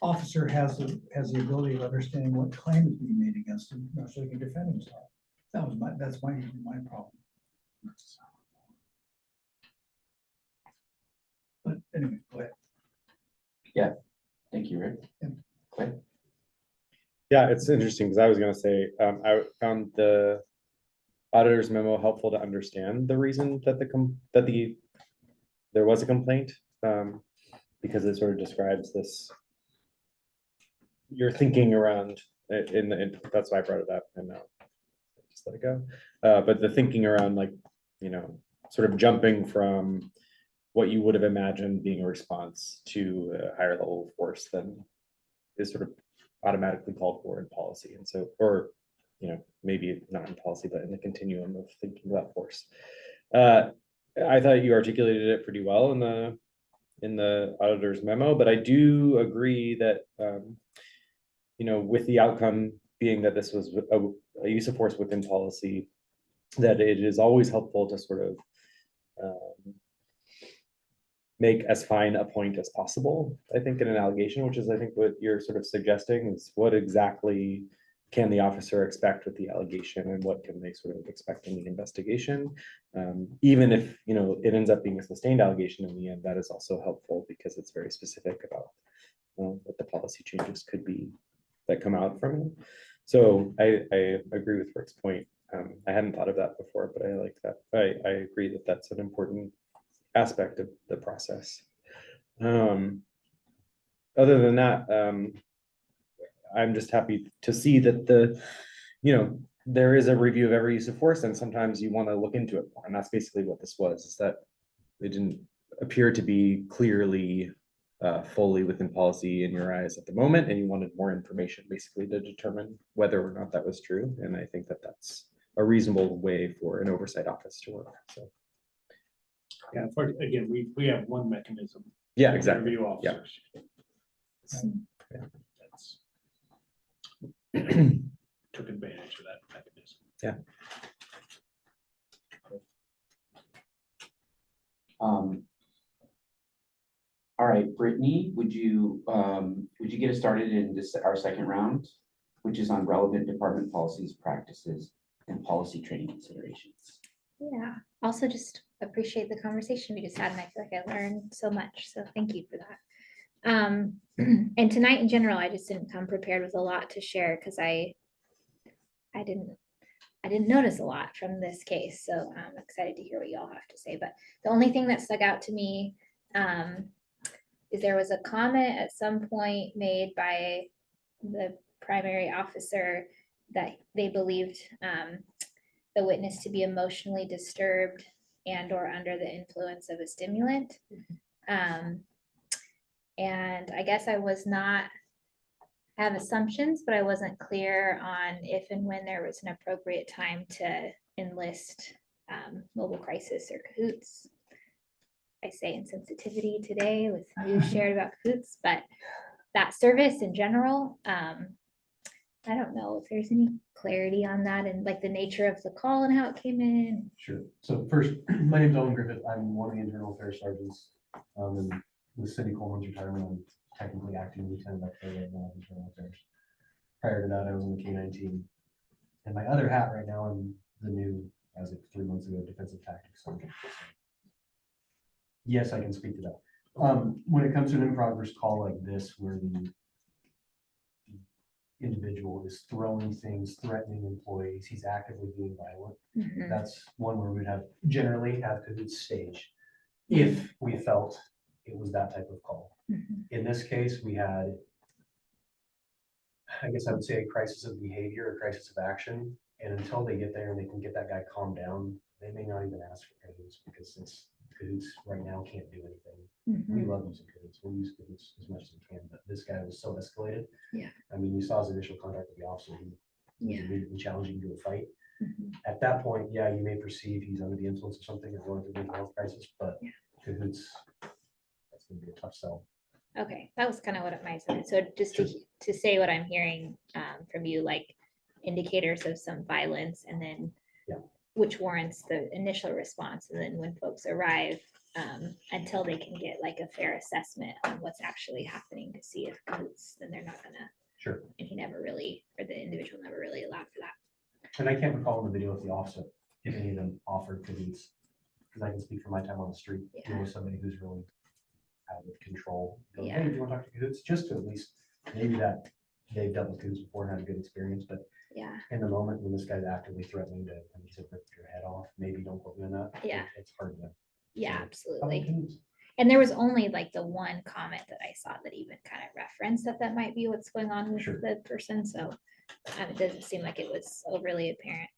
officer has the ability of understanding what claim is being made against him, so he can defend himself. That's my problem. But anyway, go ahead. Thank you, Rick. Yeah. Clay? Yeah, it's interesting because I was gonna say, I found the auditor's memo helpful to understand the reason that there was a complaint, because it sort of describes this, your thinking around it, that's why I brought it up, and just let it go. But the thinking around, like, sort of jumping from what you would have imagined being a response to a higher level of force than is sort of automatically called for in policy. And so, or, maybe not in policy, but in the continuum of thinking about force. I thought you articulated it pretty well in the auditor's memo, but I do agree that, with the outcome being that this was a use of force within policy, that it is always helpful to sort of make as fine a point as possible, I think, in an allegation, which is, I think, what you're sort of suggesting is what exactly can the officer expect with the allegation and what can they sort of expect in the investigation. Even if, it ends up being a sustained allegation in the end, that is also helpful because it's very specific about what the policy changes could be that come out from it. So I agree with Rick's point. I hadn't thought of that before, but I like that. I agree that that's an important aspect of the process. Other than that, I'm just happy to see that there is a review of every use of force, and sometimes you want to look into it more, and that's basically what this was, is that it didn't appear to be clearly fully within policy in your eyes at the moment, and you wanted more information basically to determine whether or not that was true. And I think that that's a reasonable way for an oversight office to work. So Yeah, again, we have one mechanism. yeah, to exactly. Review Yeah. officers. That's- Took advantage of that mechanism. Yeah. All right, Brittany, would you get us started in this, our second round, which is on relevant department policies, practices, and policy training considerations? Yeah, also just appreciate the conversation we just had, and I feel like I learned so much, so thank you for that. And tonight in general, I just didn't come prepared with a lot to share, because I didn't notice a lot from this case, so I'm excited to hear what y'all have to say. But the only thing that stuck out to me is there was a comment at some point made by the primary officer that they believed the witness to be emotionally disturbed and or under the influence of a stimulant. And I guess I was not, have assumptions, but I wasn't clear on if and when there was an appropriate time to enlist mobile crisis or CAHOOTS. I say insensitivity today with news shared about CAHOOTS, but that service in general, I don't know if there's any clarity on that and like the nature of the call and how it came in. Sure. So first, my name's Owen Griffith. I'm one of the internal affairs sergeants. And with Cindy Coleman's retirement, I'm technically acting lieutenant up there right now in internal affairs. Prior to that, I was on the K9 team. And my other hat right now, I'm the new, as of 3 months ago, defensive tactics sergeant. Yes, I can speak to that. When it comes to an improper call like this, where the individual is throwing things, threatening employees, he's actively being violent. Mhm. That's one where we'd have generally have CAHOOTS stage if we felt it was that type of call. Mhm. In this case, we had, I guess I would say, a crisis of behavior, a crisis of action. And until they get there and they can get that guy calmed down, they may not even ask for CAHOOTS, because it's CAHOOTS right now can't do anything. We Mhm. love using CAHOOTS. We'll use CAHOOTS as much as we can, but this guy was so escalated. Yeah. I mean, you saw his initial contact with the officer. He was Yeah. immediately challenging to a fight. Mhm. At that point, yeah, you may perceive he's under the influence of something or going through a mental health crisis, but Yeah. CAHOOTS, that's gonna be a tough sell. Okay, that was kind of what it might say. So just to say what I'm hearing from you, like indicators of some violence, and then Yeah. which warrants the initial response, and then when folks arrive, until they can get like a fair assessment on what's actually happening to see if CAHOOTS, then they're not gonna. Sure. And he never really, or the individual never really allowed for that. And I can't recall in the video if the officer, if any of them offered CAHOOTS, because I can speak from my time on the street, you know, somebody who's really out of control. Go, Yeah. hey, do you want to talk to CAHOOTS? Just to at least, maybe that they've dealt with CAHOOTS before and had a good experience, but Yeah, in the moment when this guy's actively threatening to, I mean, to rip your head off, maybe don't quote me on that. Yeah. It's hard to. yeah, So, absolutely. CAHOOTS. And there was only like the one comment that I saw that even kind of referenced that might be what's going on with Sure. the person, so it doesn't seem like it was overly apparent.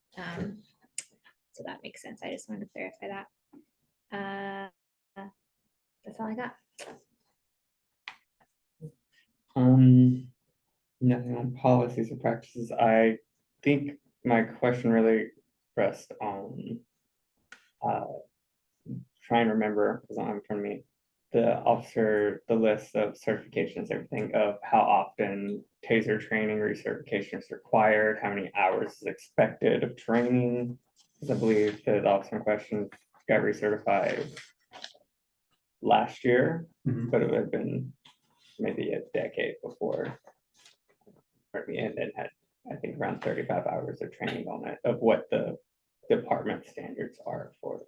So that makes sense. I just wanted to clarify that. That's all I got. Nothing on policies or practices. I think my question really rests on trying to remember, because I'm in front of me, the list of certifications, everything of how often TASER training recertification is required, how many hours is expected of training. Because I believe the officer in question got recertified last year, Mhm. but it would have been maybe a decade before. And it had, I think, around 35 hours of training on it, of what the department standards are for.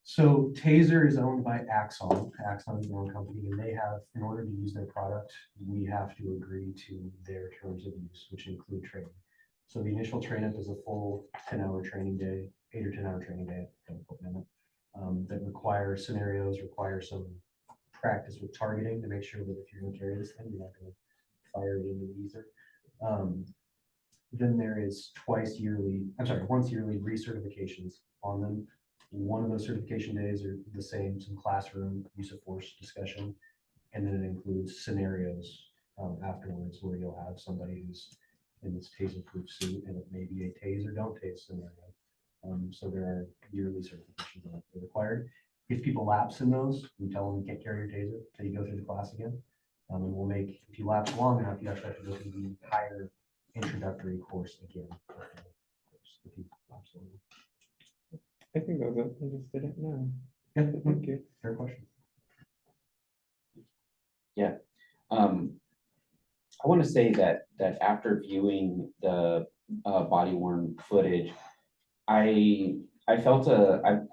So TASER is owned by Axon. Axon is their own company, and they have, in order to use their product, we have to agree to their terms of use, which include training. So the initial train up is a full 10-hour training day, 8 or 10-hour training day, don't quote me on that, that require scenarios, require some practice with targeting to make sure that if you're going to carry this thing, you're not going to fire it into the ether. Then there is once yearly recertifications on them. One of those certification days are the same, some classroom use of force discussion. And then it includes scenarios afterwards where you'll have somebody who's in this taser proof suit and it may be a tase or don't tase scenario. So there are yearly certifications that are required. If people lapse in those, we tell them you can't carry your taser until you go through the class again. And we'll make, if you lapse long enough, you actually have to go through the entire introductory course again. If you lapse long enough. I think those are, I just didn't know. Yeah, Thank you. fair question. I want to say that after viewing the body worn footage, I felt a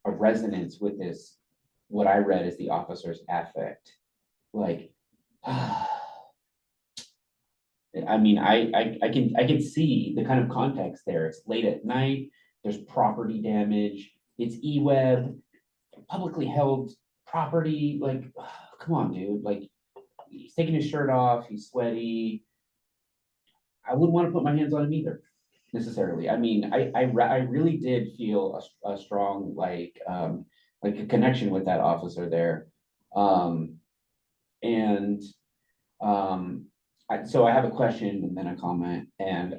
resonance with this, what I read as the officer's affect. Like, I mean, I can see the kind of context there. It's late at night, there's property damage, it's E-Web, publicly held property, like, come on, dude, like, he's taking his shirt off, he's sweaty. I wouldn't want to put my hands on him either, necessarily. I mean, I really did feel a strong, like a connection with that officer there. So I have a question and then a comment, and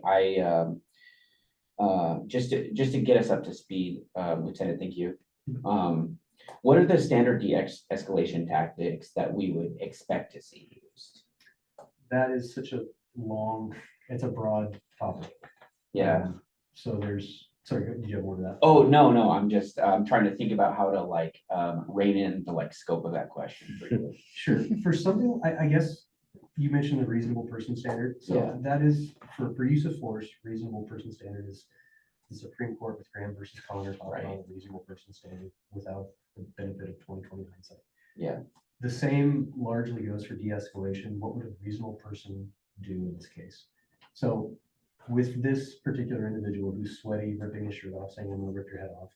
just to get us up to speed, Lieutenant, thank you. What are the standard de-escalation tactics that we would expect to see used? That is such a it's a broad topic. Yeah. So sorry, did you have more to that? Oh, no, I'm just, trying to think about how to like, rein in the like scope of that question for you. Sure. For something, I guess you mentioned the reasonable person standard. Yeah. So that is for use of force, reasonable person standard is the Supreme Court with Graham versus Connor talked about a reasonable person standard without the benefit of 20/20 hindsight. Yeah. The same largely goes for de-escalation. What would a reasonable person do in this case? So with this particular individual who's sweaty, ripping his shirt off, saying, I'm gonna rip your head off,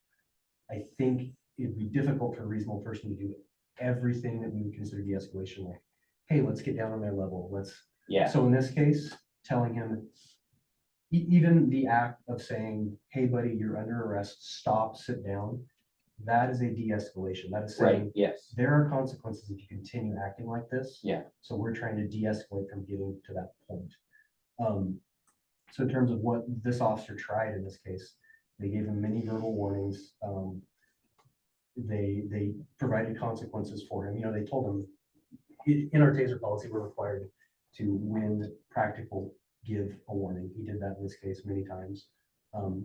I think it'd be difficult for a reasonable person to do everything that we would consider de-escalation, like, hey, let's get down on their level. Yeah. So in this case, telling him, even the act of saying, hey, buddy, you're under arrest, stop, sit down, that is a de-escalation. That is saying, Right, yes. there are consequences if you continue acting like this. Yeah. So we're trying to de-escalate from getting to that point. So in terms of what this officer tried in this case, they gave him many verbal warnings. They provided consequences for him. You know, they told him in our taser policy, we're required to, when practical, give a warning. He did that in this case many times.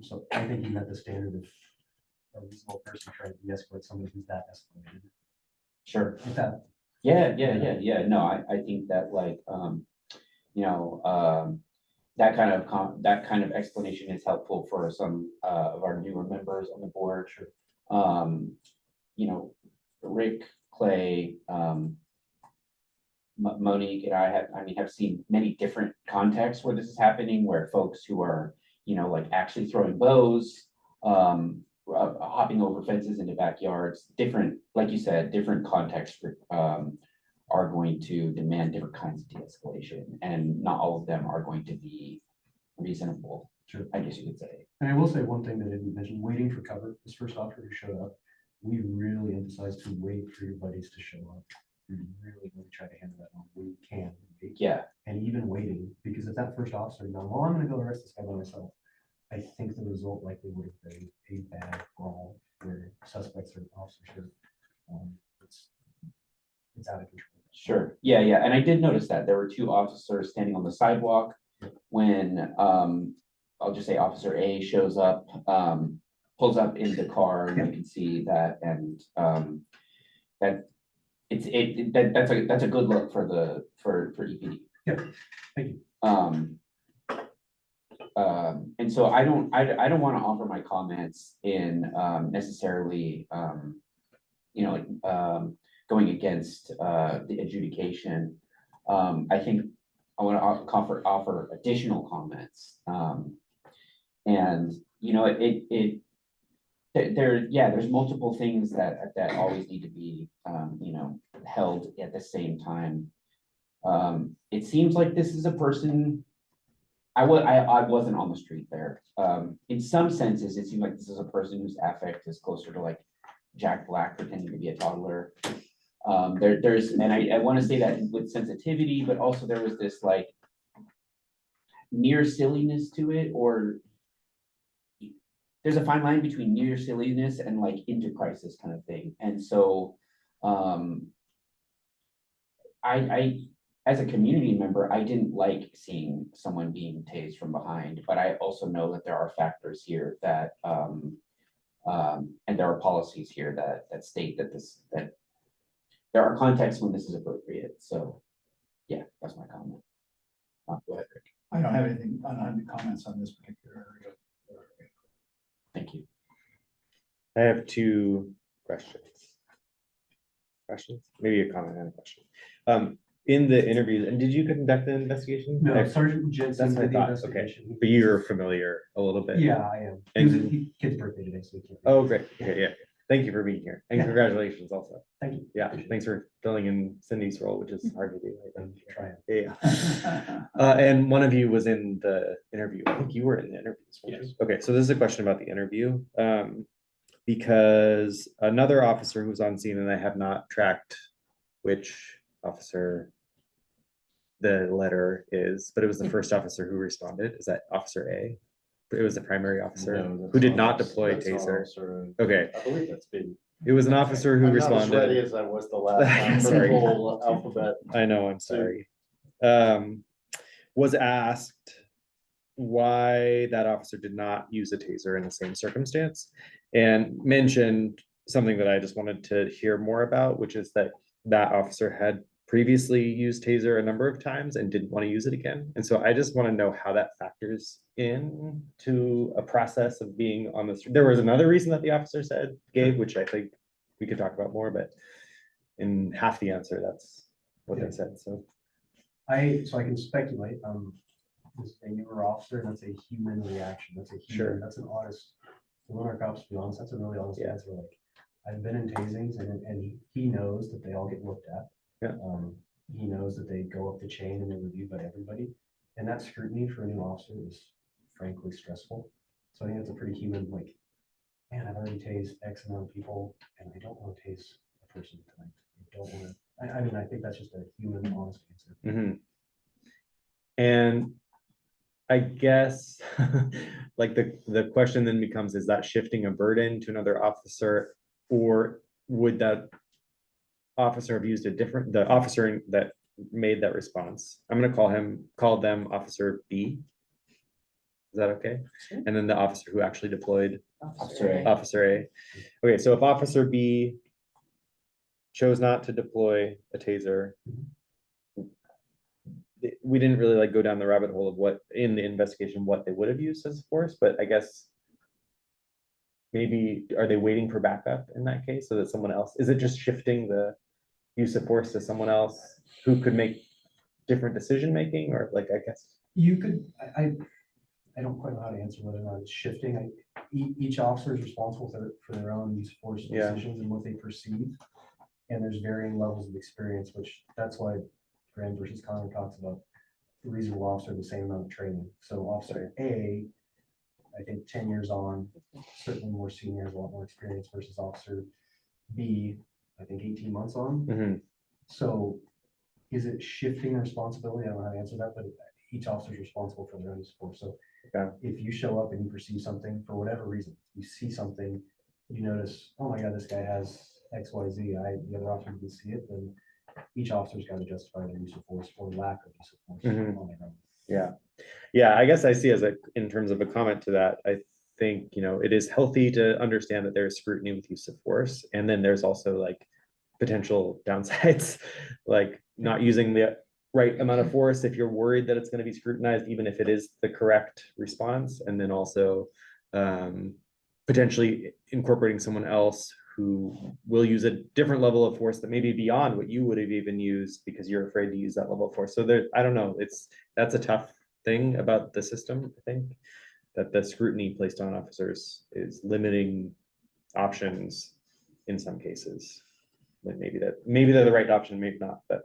So I think he met the standard of a reasonable person trying to de-escalate somebody who's that escalated. Sure. With that, Yeah. No, I think that like, that kind of explanation is helpful for some of our newer members on the board. Rick, Clay, Monique and I have seen many different contexts where this is happening, where folks who are, like actually throwing bows, hopping over fences into backyards, different, like you said, different contexts are going to demand different kinds of de-escalation, and not all of them are going to be reasonable. Sure. I guess you could say. and I will say one thing that I didn't mention, waiting for cover. This first officer who showed up, we really emphasize to wait for your buddies to show up. We really try to handle that on when we can. Yeah, And even waiting, because if that first officer had gone, well, I'm gonna go arrest this guy by myself, I think the result likely would have been a bad brawl where suspects or officers are, it's out of control. sure. Yeah. And I did notice that there were two officers standing on the sidewalk when, I'll just say Officer A shows up, pulls up in the car, and you can see that, and that that's a good look for EPD. Yep, thank you. And so I don't want to offer my comments in necessarily going against the adjudication. I think I want to offer additional comments. There's multiple things that always need to be held at the same time. It seems like this is a person I wasn't on the street there. In some senses, it seemed like this is a person whose affect is closer to like Jack Black pretending to be a toddler. And I want to say that with sensitivity, but also there was this like near silliness to it, or there's a fine line between near silliness and like into crisis kind of thing. And so, I, as a community member, I didn't like seeing someone being tased from behind, but I also know that there are factors here that, and there are policies here that state that there are contexts when this is appropriate. So, yeah, that's my comment. Go ahead, Rick. I don't have anything, I don't have any comments on this particular area. Thank you. I have two questions. Maybe a comment and a question. In the interviews, and did you conduct an investigation? No, I- Sergeant Jensen That's what I did the thought, investigation. But you're familiar a little bit. Yeah, I am. It was And- his kid's birthday today, so we can't. Oh, great. Okay, yeah. Thank you for being here and Yeah. congratulations also. Thank you. Yeah, thanks for filling in Cindy's role, which is hard to do. I I'm think. trying. Yeah. And one of you was in the interview. I think you were in the interviews. weren't you? Yes. Okay, so this is a question about the interview. Because another officer who was on scene, and I have not tracked which officer the letter is, but it was the first officer who responded. Is that Officer A? It was the primary officer who did not deploy taser. Okay, I believe that's B. it was an officer who I'm not as ready responded. as I was the last time for the Sorry. whole alphabet. I know, I'm sorry. Was asked why that officer did not use a taser in the same circumstance, and mentioned something that I just wanted to hear more about, which is that that officer had previously used taser a number of times and didn't want to use it again. And so I just want to know how that factors in to a process of being on the street. There was another reason that the officer gave, which I think we could talk about more, but in half the answer, that's what they said. So So I can speculate, this a newer officer, and that's a human reaction, that's a Sure. human, that's an honest, when our cops be honest, that's a really honest Yeah. answer, like, I've been in tasings, and he knows that they all get looked at. Yeah. He knows that they go up the chain and they're reviewed by everybody, and that scrutiny for a new officer is frankly stressful. So I think it's a pretty human, like, man, I've already tased X amount of people, and I don't want to tase a person tonight. I don't want to, I mean, I think that's just a human, honest answer. mhm. And I guess, like the question then becomes, is that shifting a burden to another officer? Or would that officer have used the officer that made that response? I'm gonna call them Officer B. Is that okay? Sure. And then the officer who actually deployed, Officer A. Officer A. Okay, so if Officer B chose not to deploy a taser, we didn't really like go down the rabbit hole of what in the investigation, what they would have used as force, but I guess maybe, are they waiting for backup in that case so that someone else, is it just shifting the use of force to someone else who could make different decision-making, or like, I guess? You could, I don't quite know how to answer whether or not it's shifting. Each officer is responsible for their own use of force Yeah. decisions and what they perceive. And there's varying levels of experience, which that's why Graham versus Connor talks about the reasonable officer, the same amount of training. So Officer A, I think 10 years on, certainly more senior, has a lot more experience versus Officer B, I think 18 months on. Mhm. So is it shifting responsibility? I don't know how to answer that, but each officer is responsible for their own use of force. So Okay. if you show up and you perceive something for whatever reason, you see something, you notice, oh my God, this guy has XYZ, the other officer didn't see it, then each officer's got to justify their use of force or lack of use of force Mhm. on their own. Yeah, I guess I see in terms of a comment to that, I think, it is healthy to understand that there's scrutiny with use of force. And then there's also like potential downsides, like not using the right amount of force if you're worried that it's going to be scrutinized, even if it is the correct response. And then also potentially incorporating someone else who will use a different level of force that may be beyond what you would have even used because you're afraid to use that level of force. So there, I don't know, that's a tough thing about the system, I think, that the scrutiny placed on officers is limiting options in some cases. Like maybe they're the right option, maybe not, but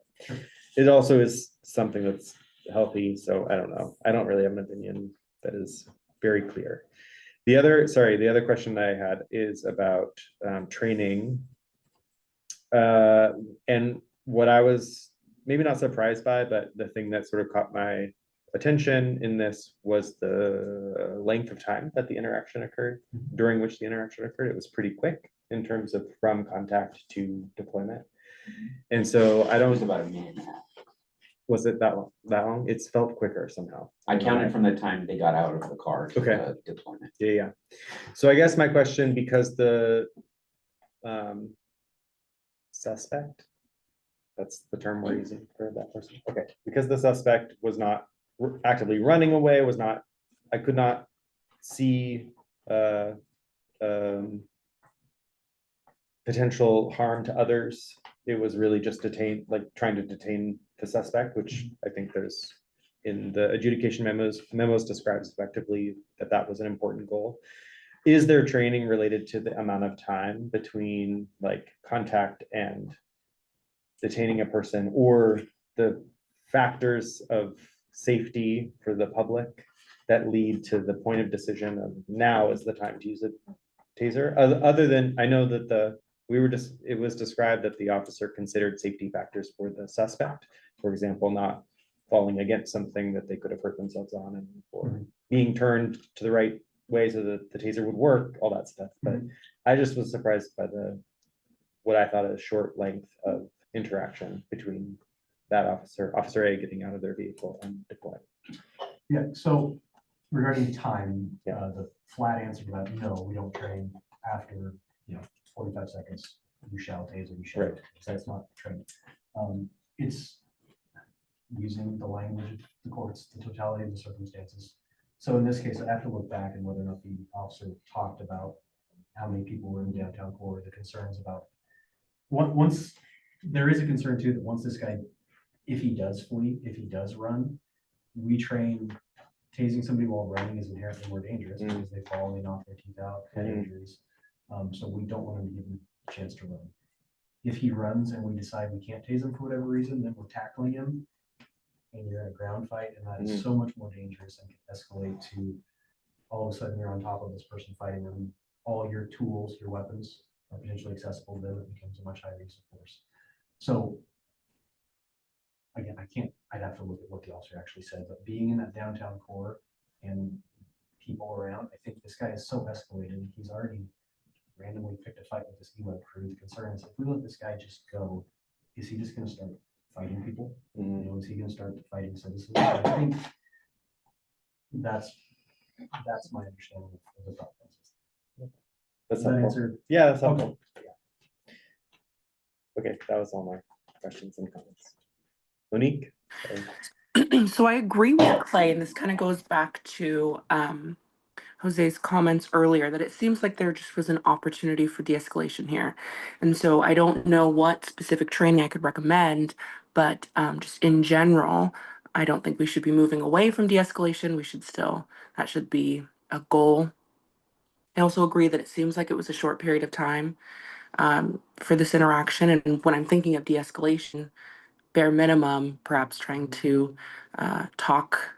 it also is something that's healthy, so I don't know. I don't really have an opinion that is very clear. The other question that I had is about training. And what I was maybe not surprised by, but the thing that sort of caught my attention in this was the length of time that the interaction occurred, during which the interaction occurred. It was pretty quick in terms of from contact to deployment. And so I It was don't, about a minute and a half. was it that long? It's felt quicker somehow. I counted from the time they got out of the car to Okay. the deployment. Yeah. So I guess my question, because the suspect, that's the term we're using for that person. Okay, because the suspect was not actively running away, I could not see potential harm to others. It was really just trying to detain the suspect, which I think there's in the adjudication memos describes effectively that was an important goal. Is there training related to the amount of time between like contact and detaining a person, or the factors of safety for the public that lead to the point of decision of now is the time to use a taser? Other than, I know that it was described that the officer considered safety factors for the suspect, for example, not falling against something that they could have hurt themselves on, and or being turned to the right way so that the taser would work, all that stuff. But I just was surprised by what I thought a short length of interaction between that officer A getting out of their vehicle and deploying. Yeah, so regarding time, Yeah. the flat answer to that, no, we don't train after, 45 seconds, you shall taser, you shall. Right. So that's not training. It's using the language of the courts, the totality of the circumstances. So in this case, I have to look back and whether or not the officer talked about how many people were in the downtown core, the concerns about. Once, there is a concern too, that once this guy, if he does flee, if he does run, we train tasing somebody while running is inherently more dangerous because they fall, they knock their teeth out, head injuries. So we don't want him to give him a chance to run. If he runs and we decide we can't tase him for whatever reason, then we're tackling him and you're in a ground fight, and that is so much more dangerous and can escalate to all of a sudden you're on top of this person fighting them. All your tools, your weapons are potentially accessible, then it becomes a much higher use of force. So again, I'd have to look at what the officer actually said, but being in that downtown core and people around, I think this guy is so escalated. He's already randomly picked a fight with this EWEB crew. The concern is if we let this guy just go, is he just going to start fighting people? Is he going to start fighting citizens? I think that's my understanding of the thought process. That's Does that helpful. answer? Yeah, that's helpful. Okay, that was all my questions and comments. Monique? So I agree with Clay, and this kind of goes back to Jose's comments earlier, that it seems like there just was an opportunity for de-escalation here. And so I don't know what specific training I could recommend, but just in general, I don't think we should be moving away from de-escalation. That should be a goal. I also agree that it seems like it was a short period of time for this interaction. And when I'm thinking of de-escalation, bare minimum, perhaps trying to talk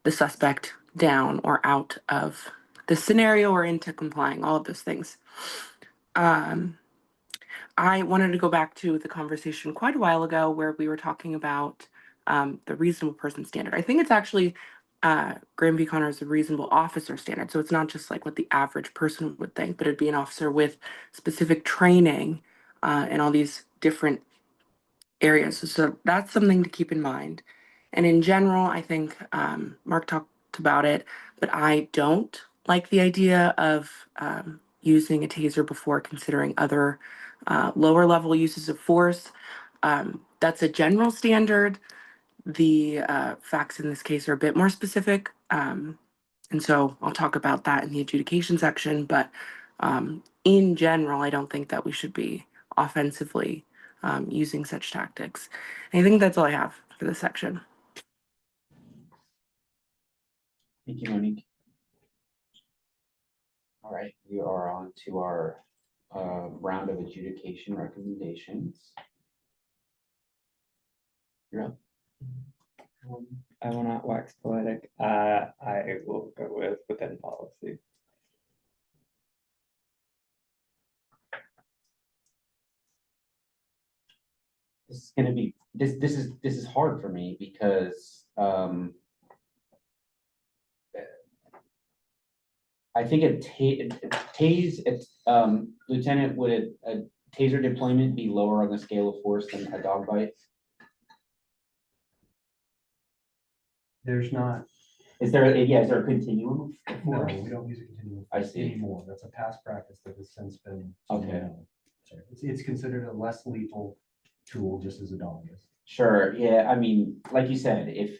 the suspect down or out of the scenario or into complying, all of those things. I wanted to go back to the conversation quite a while ago where we were talking about the reasonable person standard. I think it's actually Graham v. Connor is a reasonable officer standard. So it's not just like what the average person would think, but it'd be an officer with specific training in all these different areas. So that's something to keep in mind. And in general, I think Mark talked about it, but I don't like the idea of using a taser before considering other lower level uses of force. That's a general standard. The facts in this case are a bit more specific. And so I'll talk about that in the adjudication section. But in general, I don't think that we should be offensively using such tactics. And I think that's all I have for this section. Thank you, Monique. All right, we are on to our round of adjudication recommendations. You're up. I will not wax poetic. I will go with within policy. This is gonna be, this is hard for me because, I think Lieutenant, would a taser deployment be lower on the scale of force than a dog bite? There's not, Is there a continuum? of no, force? we don't use a continuum. I see. Anymore. That's a past practice that has since been. Okay. Sorry. It's considered a less lethal tool, just as a dog is. Sure, yeah, I mean, like you said, if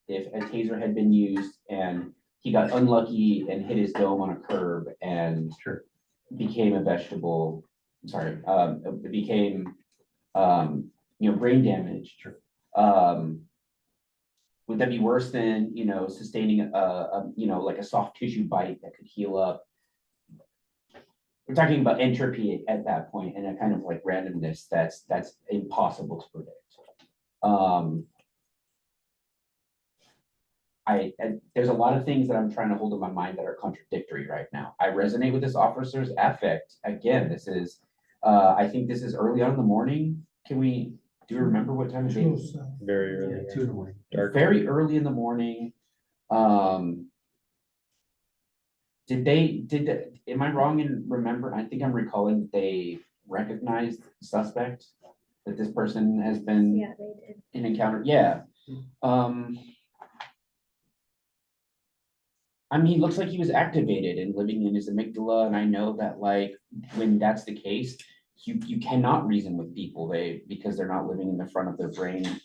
a taser had been used and he got unlucky and hit his dome on a curb and Sure. became a vegetable, became, brain damage. Sure. Would that be worse than, sustaining like a soft tissue bite that could heal up? We're talking about entropy at that point and a kind of like randomness that's impossible to predict. There's a lot of things that I'm trying to hold in my mind that are contradictory right now. I resonate with this officer's affect. Again, this is, I think this is early on in the morning. Do we remember what time of day? Very early. 2 in the morning. Dark. Very early in the morning. Am I wrong in I think I'm recalling that they recognized the suspect, that this person has been Yeah, they did. an encounter, yeah. I mean, he looks like he was activated and living in his amygdala, and I know that like, when that's the case, you cannot reason with people, because they're not living in the front of their brain.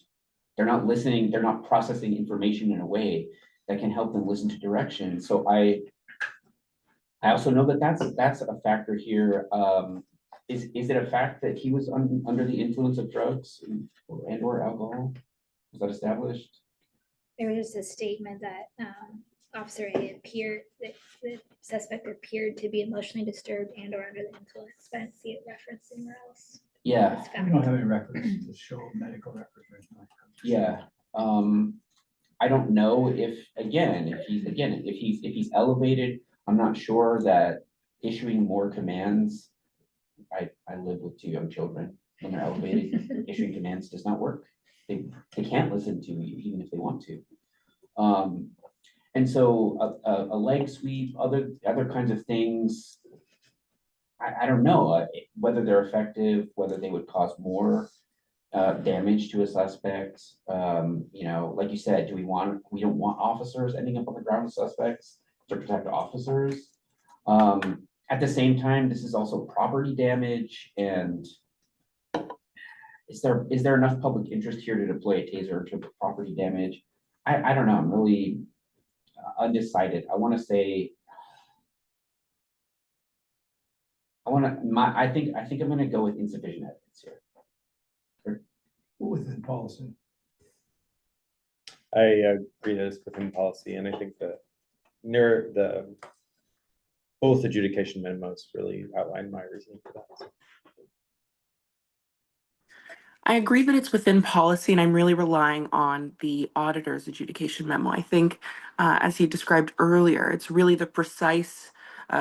They're not listening, they're not processing information in a way that can help them listen to direction, so I also know that that's a factor here. Is it a fact that he was under the influence of drugs and or alcohol? Was that established? There was just a statement that Officer A appeared, that the suspect appeared to be emotionally disturbed and or under the influence, but I didn't see it referenced anywhere else. Yeah, It's We fact. don't have any records to show medical records or anything like that. yeah. I don't know if he's elevated, I'm not sure that issuing more commands. I live with 2 young children. When they're elevated, issuing commands does not work. They can't listen to you even if they want to. And so a leg sweep, other kinds of things. I don't know whether they're effective, whether they would cause more damage to a suspect. Like you said, we don't want officers ending up on the ground with suspects to protect officers. At the same time, this is also property damage, and is there enough public interest here to deploy a taser in terms of property damage? I don't know, I'm really undecided. I want to say, I think I'm gonna go with insufficient evidence here. Within policy. I agree that it's within policy, and I think that both adjudication memos really outline my reasoning for that. I agree that it's within policy, and I'm really relying on the auditor's adjudication memo. I think, as he described earlier, it's really the precise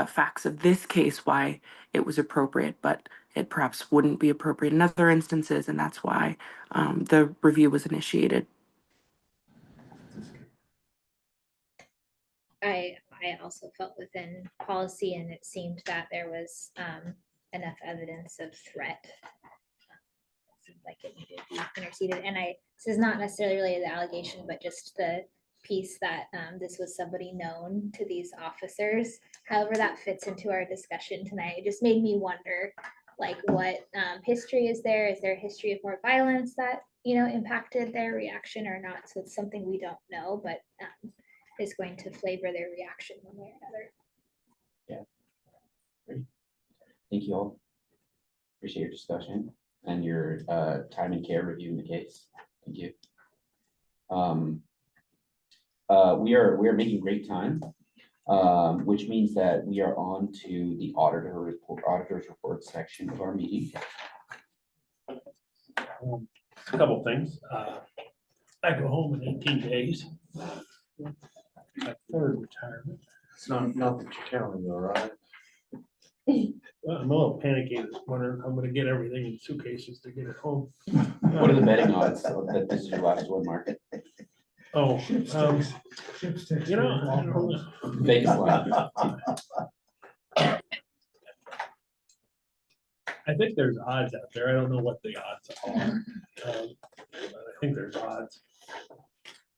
facts of this case why it was appropriate, but it perhaps wouldn't be appropriate in other instances, and that's why the review was initiated. I also felt within policy, and it seemed that there was enough evidence of threat. Seemed like it needed to be interceded, and this is not necessarily related to the allegation, but just the piece that this was somebody known to these officers. However, that fits into our discussion tonight. It just made me wonder, like, what history is there? Is there a history of more violence that impacted their reaction or not? So it's something we don't know, but is going to flavor their reaction one way or another. Yeah. Great. Thank you all. Appreciate your discussion and your time and care reviewing the case. Thank you. We are making great time, which means that we are on to the auditor's report section of our meeting. A couple things. I go home in 18 days. My third retirement. It's not that you're counting though, right? Well, I'm a little panicky this winter. I'm gonna get everything in suitcases to get it home. What are the betting odds that this is your last one, Mark? Oh, Ship um, sticks. Ship sticks. you know, I don't know. Vegas line. I think there's odds out there. I don't know what the odds are. But I think there's odds.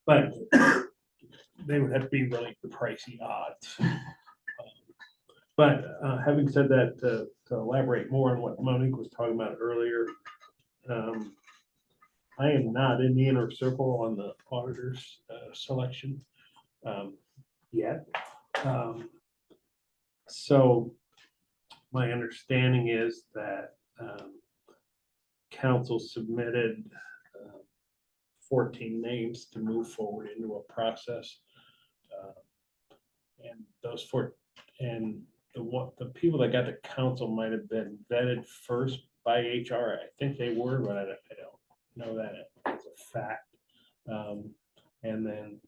But they would have to be really pricey odds. But having said that, to elaborate more on what Monique was talking about earlier, I am not in the inner circle on the auditors selection yet. So my understanding is that council submitted 14 names to move forward into a process. And those the people that got to council might have been vetted first by HR. I think they were, but I don't know that as a fact. And then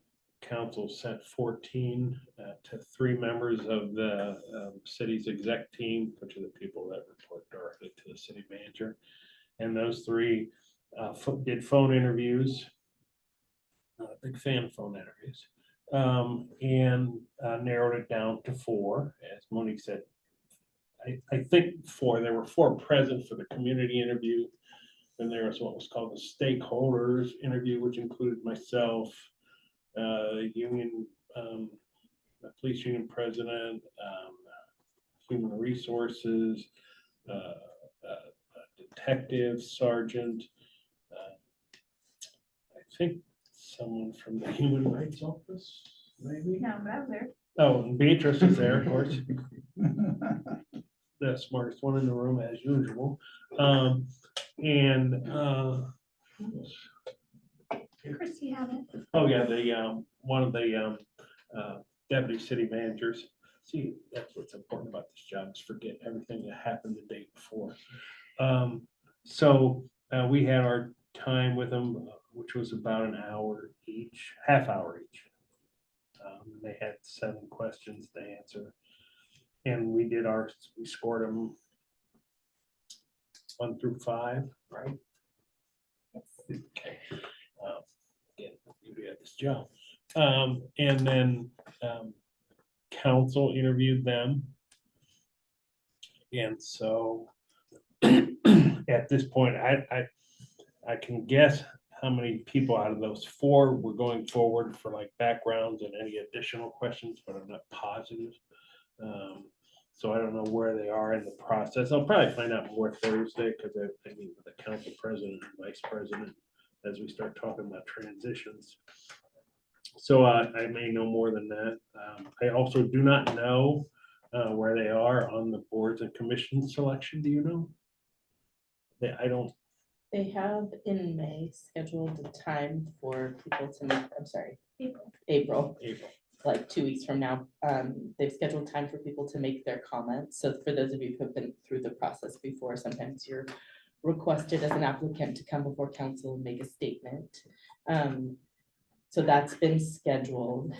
council sent 14 to 3 members of the city's exec team, which are the people that report directly to the city manager. And those 3 did phone interviews. Big fan of phone interviews. And narrowed it down to 4, as Monique said. I think 4. There were 4 present for the community interview. Then there was what was called the stakeholders interview, which included myself, union, the police union president, human resources, detective, sergeant. I think someone from the human rights office, maybe. No, but I was there. Oh, and Beatrice is there, of course. The smartest one in the room as usual. Christy had it. Oh, yeah, the one of the deputy city managers. See, that's what's important about this job, is forget everything that happened the day before. So we had our time with them, which was about an hour each, half hour each. They had 7 questions to answer. And we scored them 1 through 5, right? Okay. Again, we had this job. And then council interviewed them. And so at this point, I can guess how many people out of those 4 were going forward for like backgrounds and any additional questions, but I'm not positive. So I don't know where they are in the process. I'll probably find out more Thursday, because I meet with the council president and vice president as we start talking about transitions. So I may know more than that. I also do not know where they are on the boards and commissions selection. Do you know? I don't. They have in May scheduled a time for people to make, I'm sorry, April. Like 2 weeks from now, they've scheduled time for people to make their comments. So for those of you who have been through the process before, sometimes you're requested as an applicant to come before council and make a statement. So that's been scheduled.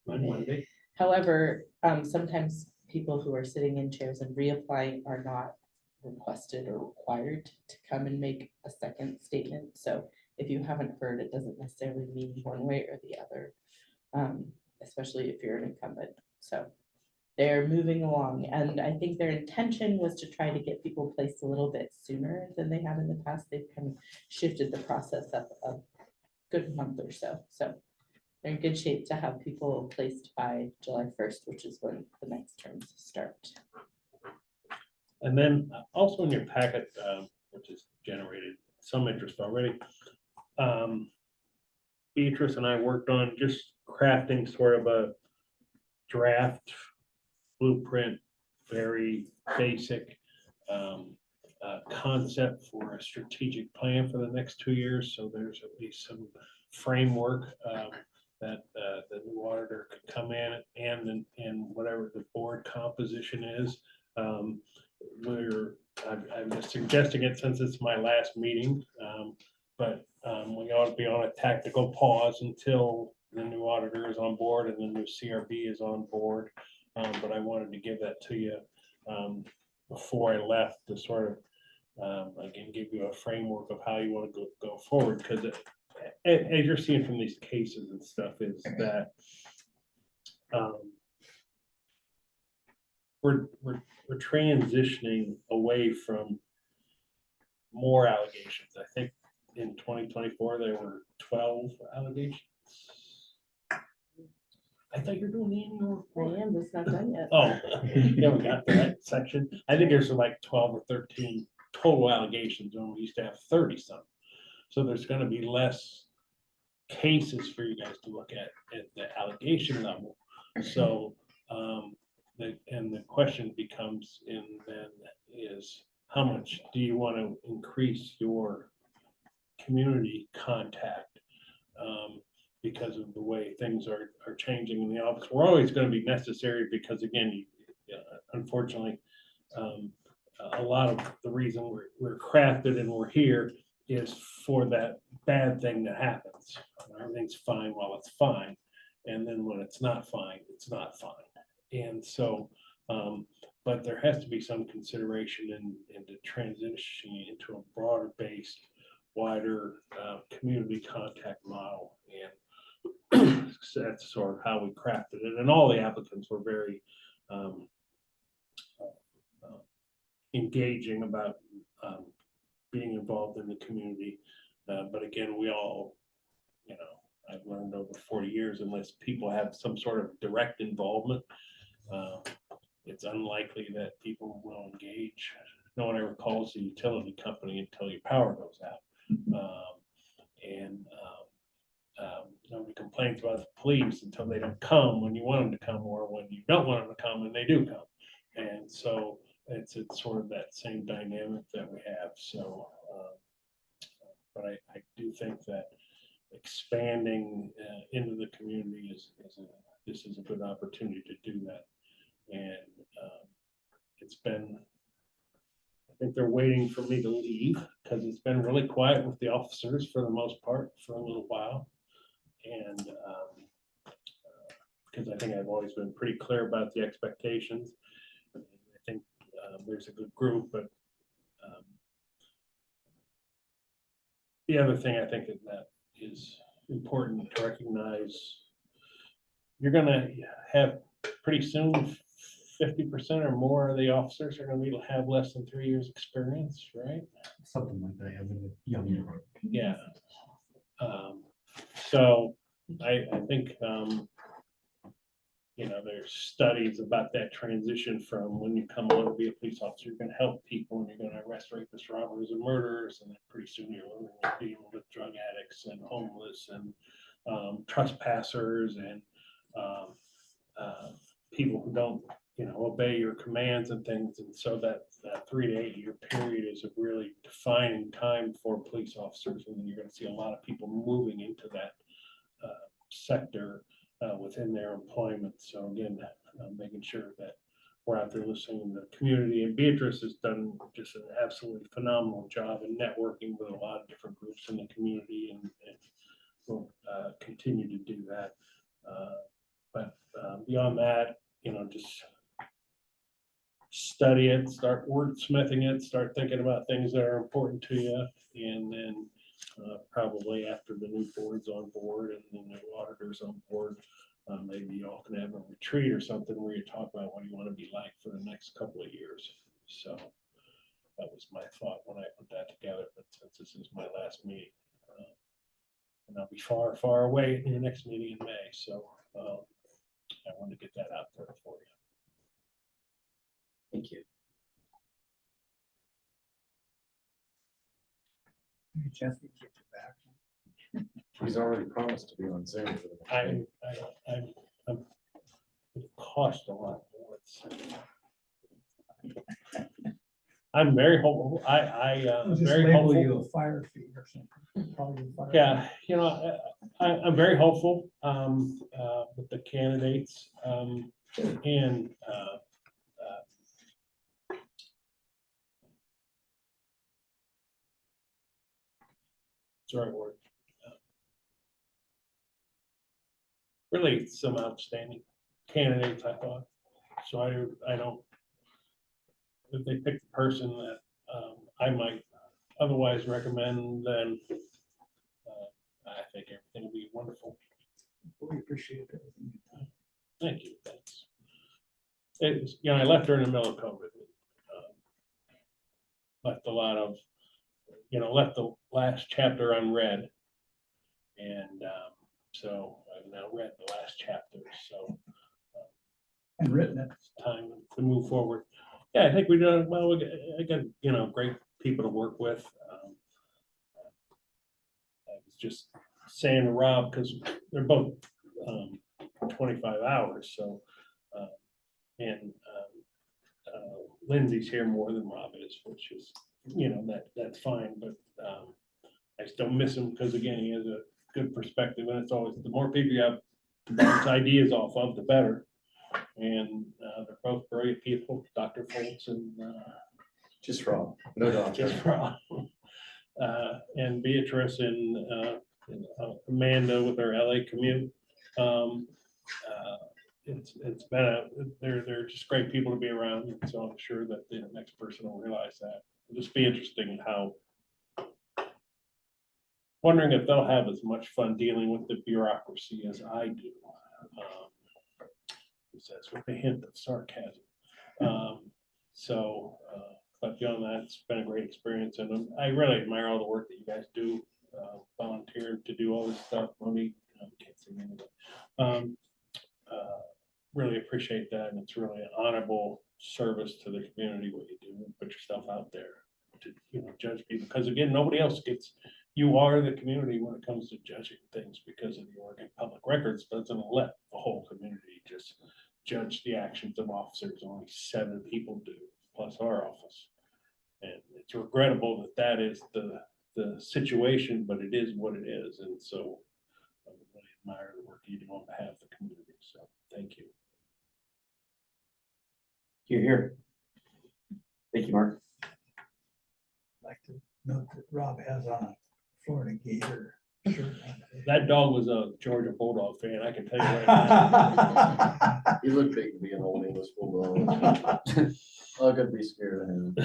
Monday. However, sometimes people who are sitting in chairs and reapplying are not requested or required to come and make a second statement. So if you haven't heard, it doesn't necessarily mean one way or the other, especially if you're an incumbent. So they're moving along, and I think their intention was to try to get people placed a little bit sooner than they have in the past. They've kind of shifted the process up a good month or so. So they're in good shape to have people placed by July 1st, which is when the next terms start. And then also in your packet, which has generated some interest already, Beatrice and I worked on just crafting sort of a draft blueprint, very basic concept for a strategic plan for the next 2 years. So there's at least some framework that the new auditor could come in and whatever the board composition is. I'm just suggesting it since it's my last meeting. but we ought to be on a tactical pause until the new auditor is on board and the new CRB is on board. But I wanted to give that to you before I left to sort of, again, give you a framework of how you want to go forward. Because as you're seeing from these cases and stuff is that we're transitioning away from more allegations. I think in 2024, there were 12 allegations. I thought you were doing the annual report. I am, it's not done yet. Oh, yeah, we got that section. I think there's like 12 or 13 total allegations, when we used to have 30 some. So there's gonna be less cases for you guys to look at the allegation level. So, the question becomes is how much do you want to increase your community contact? Because of the way things are changing in the office. We're always going to be necessary because, again, unfortunately, a lot of the reason we're crafted and we're here is for that bad thing that happens. Everything's fine while it's fine. And then when it's not fine, it's not fine. And so, but there has to be some consideration in the transitioning into a broader based, wider community contact model. And that's sort of how we crafted it. And all the applicants were very engaging about being involved in the community. But again, we all, I've learned over 40 years, unless people have some sort of direct involvement, it's unlikely that people will engage. No one ever calls the utility company until your power goes out. Nobody complains about the police until they don't come when you want them to come, or when you don't want them to come and they do come. And so it's sort of that same dynamic that we have. So, but I do think that expanding into the community this is a good opportunity to do that. And it's been, I think they're waiting for me to leave because it's been really quiet with the officers for the most part for a little while. And because I think I've always been pretty clear about the expectations. I think there's a good group, but the other thing I think that is important to recognize, you're gonna have pretty soon 50% or more of the officers are gonna have less than 3 years experience, right? Something like that, with a young group. Yeah. So I think, there's studies about that transition from when you come on to be a police officer, you're gonna help people and you're gonna arrest rapists, robbers and murderers. And then pretty soon you're learning to deal with drug addicts and homeless and trespassers and people who don't, obey your commands and things. And so that 3 to 8 year period is a really defining time for police officers. And then you're going to see a lot of people moving into that sector within their employment. So again, making sure that we're out there listening to the community. And Beatrice has done just an absolutely phenomenal job in networking with a lot of different groups in the community, and will continue to do that. But beyond that, just study it, start wordsmithing it, start thinking about things that are important to you. And then probably after the new board's on board and the new auditor's on board, maybe y'all can have a retreat or something where you talk about what you want to be like for the next couple of years. So that was my thought when I put that together. But since this is my last meeting, and I'll be far, far away in your next meeting in May. So I want to get that out there for you. Thank you. Any chance we get you back? He's already promised to be on Zoom for the next meeting. It cost a lot more. I'm very hopeful. I'll just Very label hopeful. you a fire feed or something. Call you a fire Yeah, feed. I'm very hopeful with the candidates and the right word. Really some outstanding candidates, I thought. So I don't, if they pick the person that I might otherwise recommend, then I think everything will be wonderful. We appreciate everything. Thank you. Thanks. It was, I left her in the middle of COVID. Left a lot of, left the last chapter unread. And so I've now read the last chapter. So And written it. it's time to move forward. Yeah, I think we done well. I got, great people to work with. I was just saying to Rob, because they're both 25 hours. So, and Lindsay's here more than Rob is, which is, that's fine. But I still miss him because, again, he has a good perspective. And it's always, the more people you have to bounce ideas off of, the better. And they're both brilliant people, Dr. Foltz and Just Rob, no doctor. just Rob. And Beatrice and Amanda with our LA commute. It's been they're just great people to be around. So I'm sure that the next person will realize that. It'll just be interesting how, wondering if they'll have as much fun dealing with the bureaucracy as I do. Says with a hint of sarcasm. But beyond that, it's been a great experience, and I really admire all the work that you guys do, volunteer to do all this stuff. Monique, can't see anybody. Really appreciate that, and it's really an honorable service to the community what you do. Put yourself out there to judge people, because again, nobody else gets. You are the community when it comes to judging things, because of the Oregon Public Records doesn't let the whole community just judge the actions of officers. Only 7 people do, plus our office. And it's regrettable that that is the situation, but it is what it is. And so I really admire the work you do on behalf of the community. So thank you. Here. Thank you, Mark. I'd like to note that Rob has on a Florida Gator shirt. That dog was a Georgia Bulldog fan, I can tell you right now. You look big to be an old English bulldog. I could be scared of him.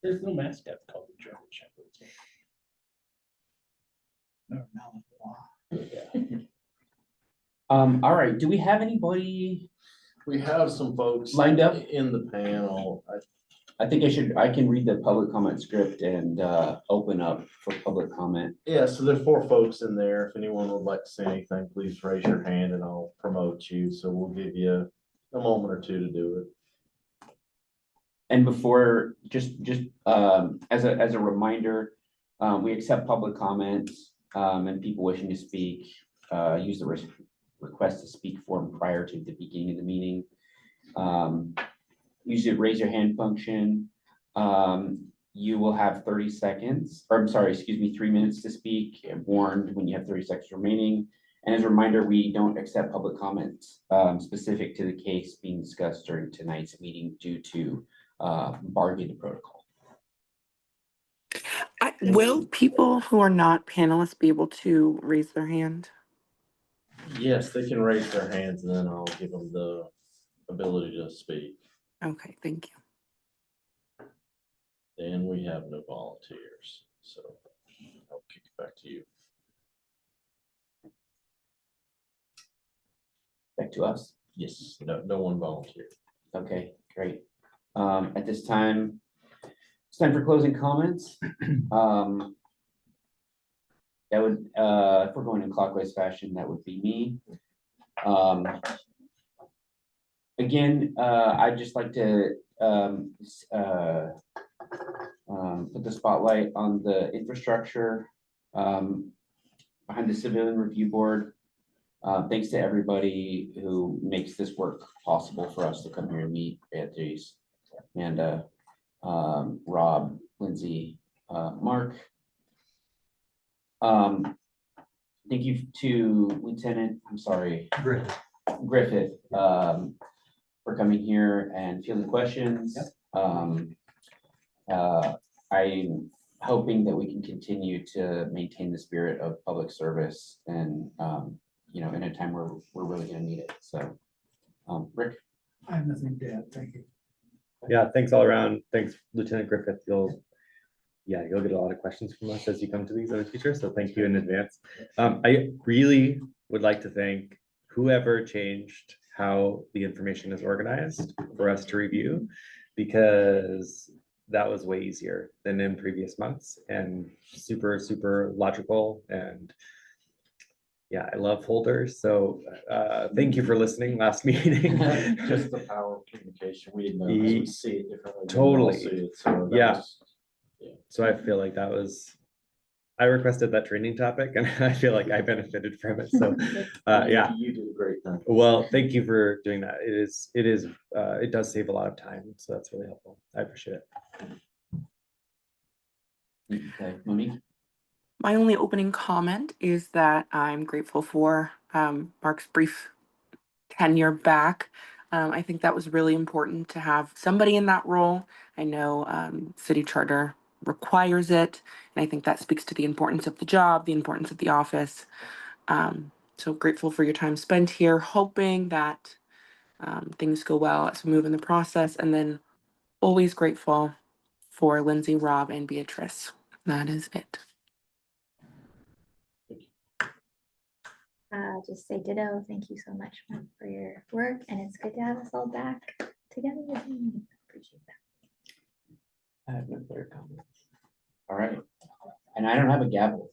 There's no mascot called the German Shepherd. No, Yeah. All right, do we have anybody? We have some folks Lined up? in the panel. I think I can read the public comment script and open up for public comment. Yeah, so there are 4 folks in there. If anyone would like to say anything, please raise your hand and I'll promote you. So we'll give you a moment or 2 to do it. And before, just as a reminder, we accept public comments and people wishing to speak, use the request to speak form prior to the beginning of the meeting. Use the raise your hand function. You will have 30 seconds, or I'm sorry, excuse me, 3 minutes to speak, warned when you have 30 seconds remaining. And as a reminder, we don't accept public comments specific to the case being discussed during tonight's meeting due to bargaining protocol. Will people who are not panelists be able to raise their hand? Yes, they can raise their hands and then I'll give them the ability to speak. Okay, thank you. Then we have no volunteers, so I'll kick it back to you. Back to us. Yes, no one volunteered. Okay, great. At this time, it's time for closing comments. That would, if we're going in clockwise fashion, that would be me. Again, I'd just like to put the spotlight on the infrastructure behind the Civilian Review Board. Thanks to everybody who makes this work possible for us to come here and meet. Beatrice, Amanda, Rob, Lindsay, Mark. Thank you to Griffith, for coming here and fielding questions. I'm hoping that we can continue to maintain the spirit of public service and, you know, in a time where we're really gonna need it. So, Rick? I have nothing to add, thank you. Yeah, thanks all around. Thanks, Lieutenant Griffith. You'll get a lot of questions from us as you come to these in the future, so thank you in advance. I really would like to thank whoever changed how the information is organized for us to review, because that was way easier than in previous months and super, super logical. And yeah, I love folders. So thank you for listening last meeting. Just the power of communication. We know, 'cause we see it differently. than we all Totally. see it, so that Yeah. was- So I feel like I requested that training topic and I feel like I benefited from it. So yeah. You did a great thing. Well, thank you for doing that. It does save a lot of time. So that's really helpful. I appreciate it. Okay, Monique? My only opening comment is that I'm grateful for Mark's brief tenure back. I think that was really important to have somebody in that role. I know city charter requires it, and I think that speaks to the importance of the job, the importance of the office. So grateful for your time spent here, hoping that things go well as we move in the process, and then always grateful for Lindsay, Rob, and Beatrice. That is it. Just say ditto. Thank you so much Mark, for your work, and it's good to have us all back together again. Appreciate that. I have no further comments. All right, and I don't have a gavel.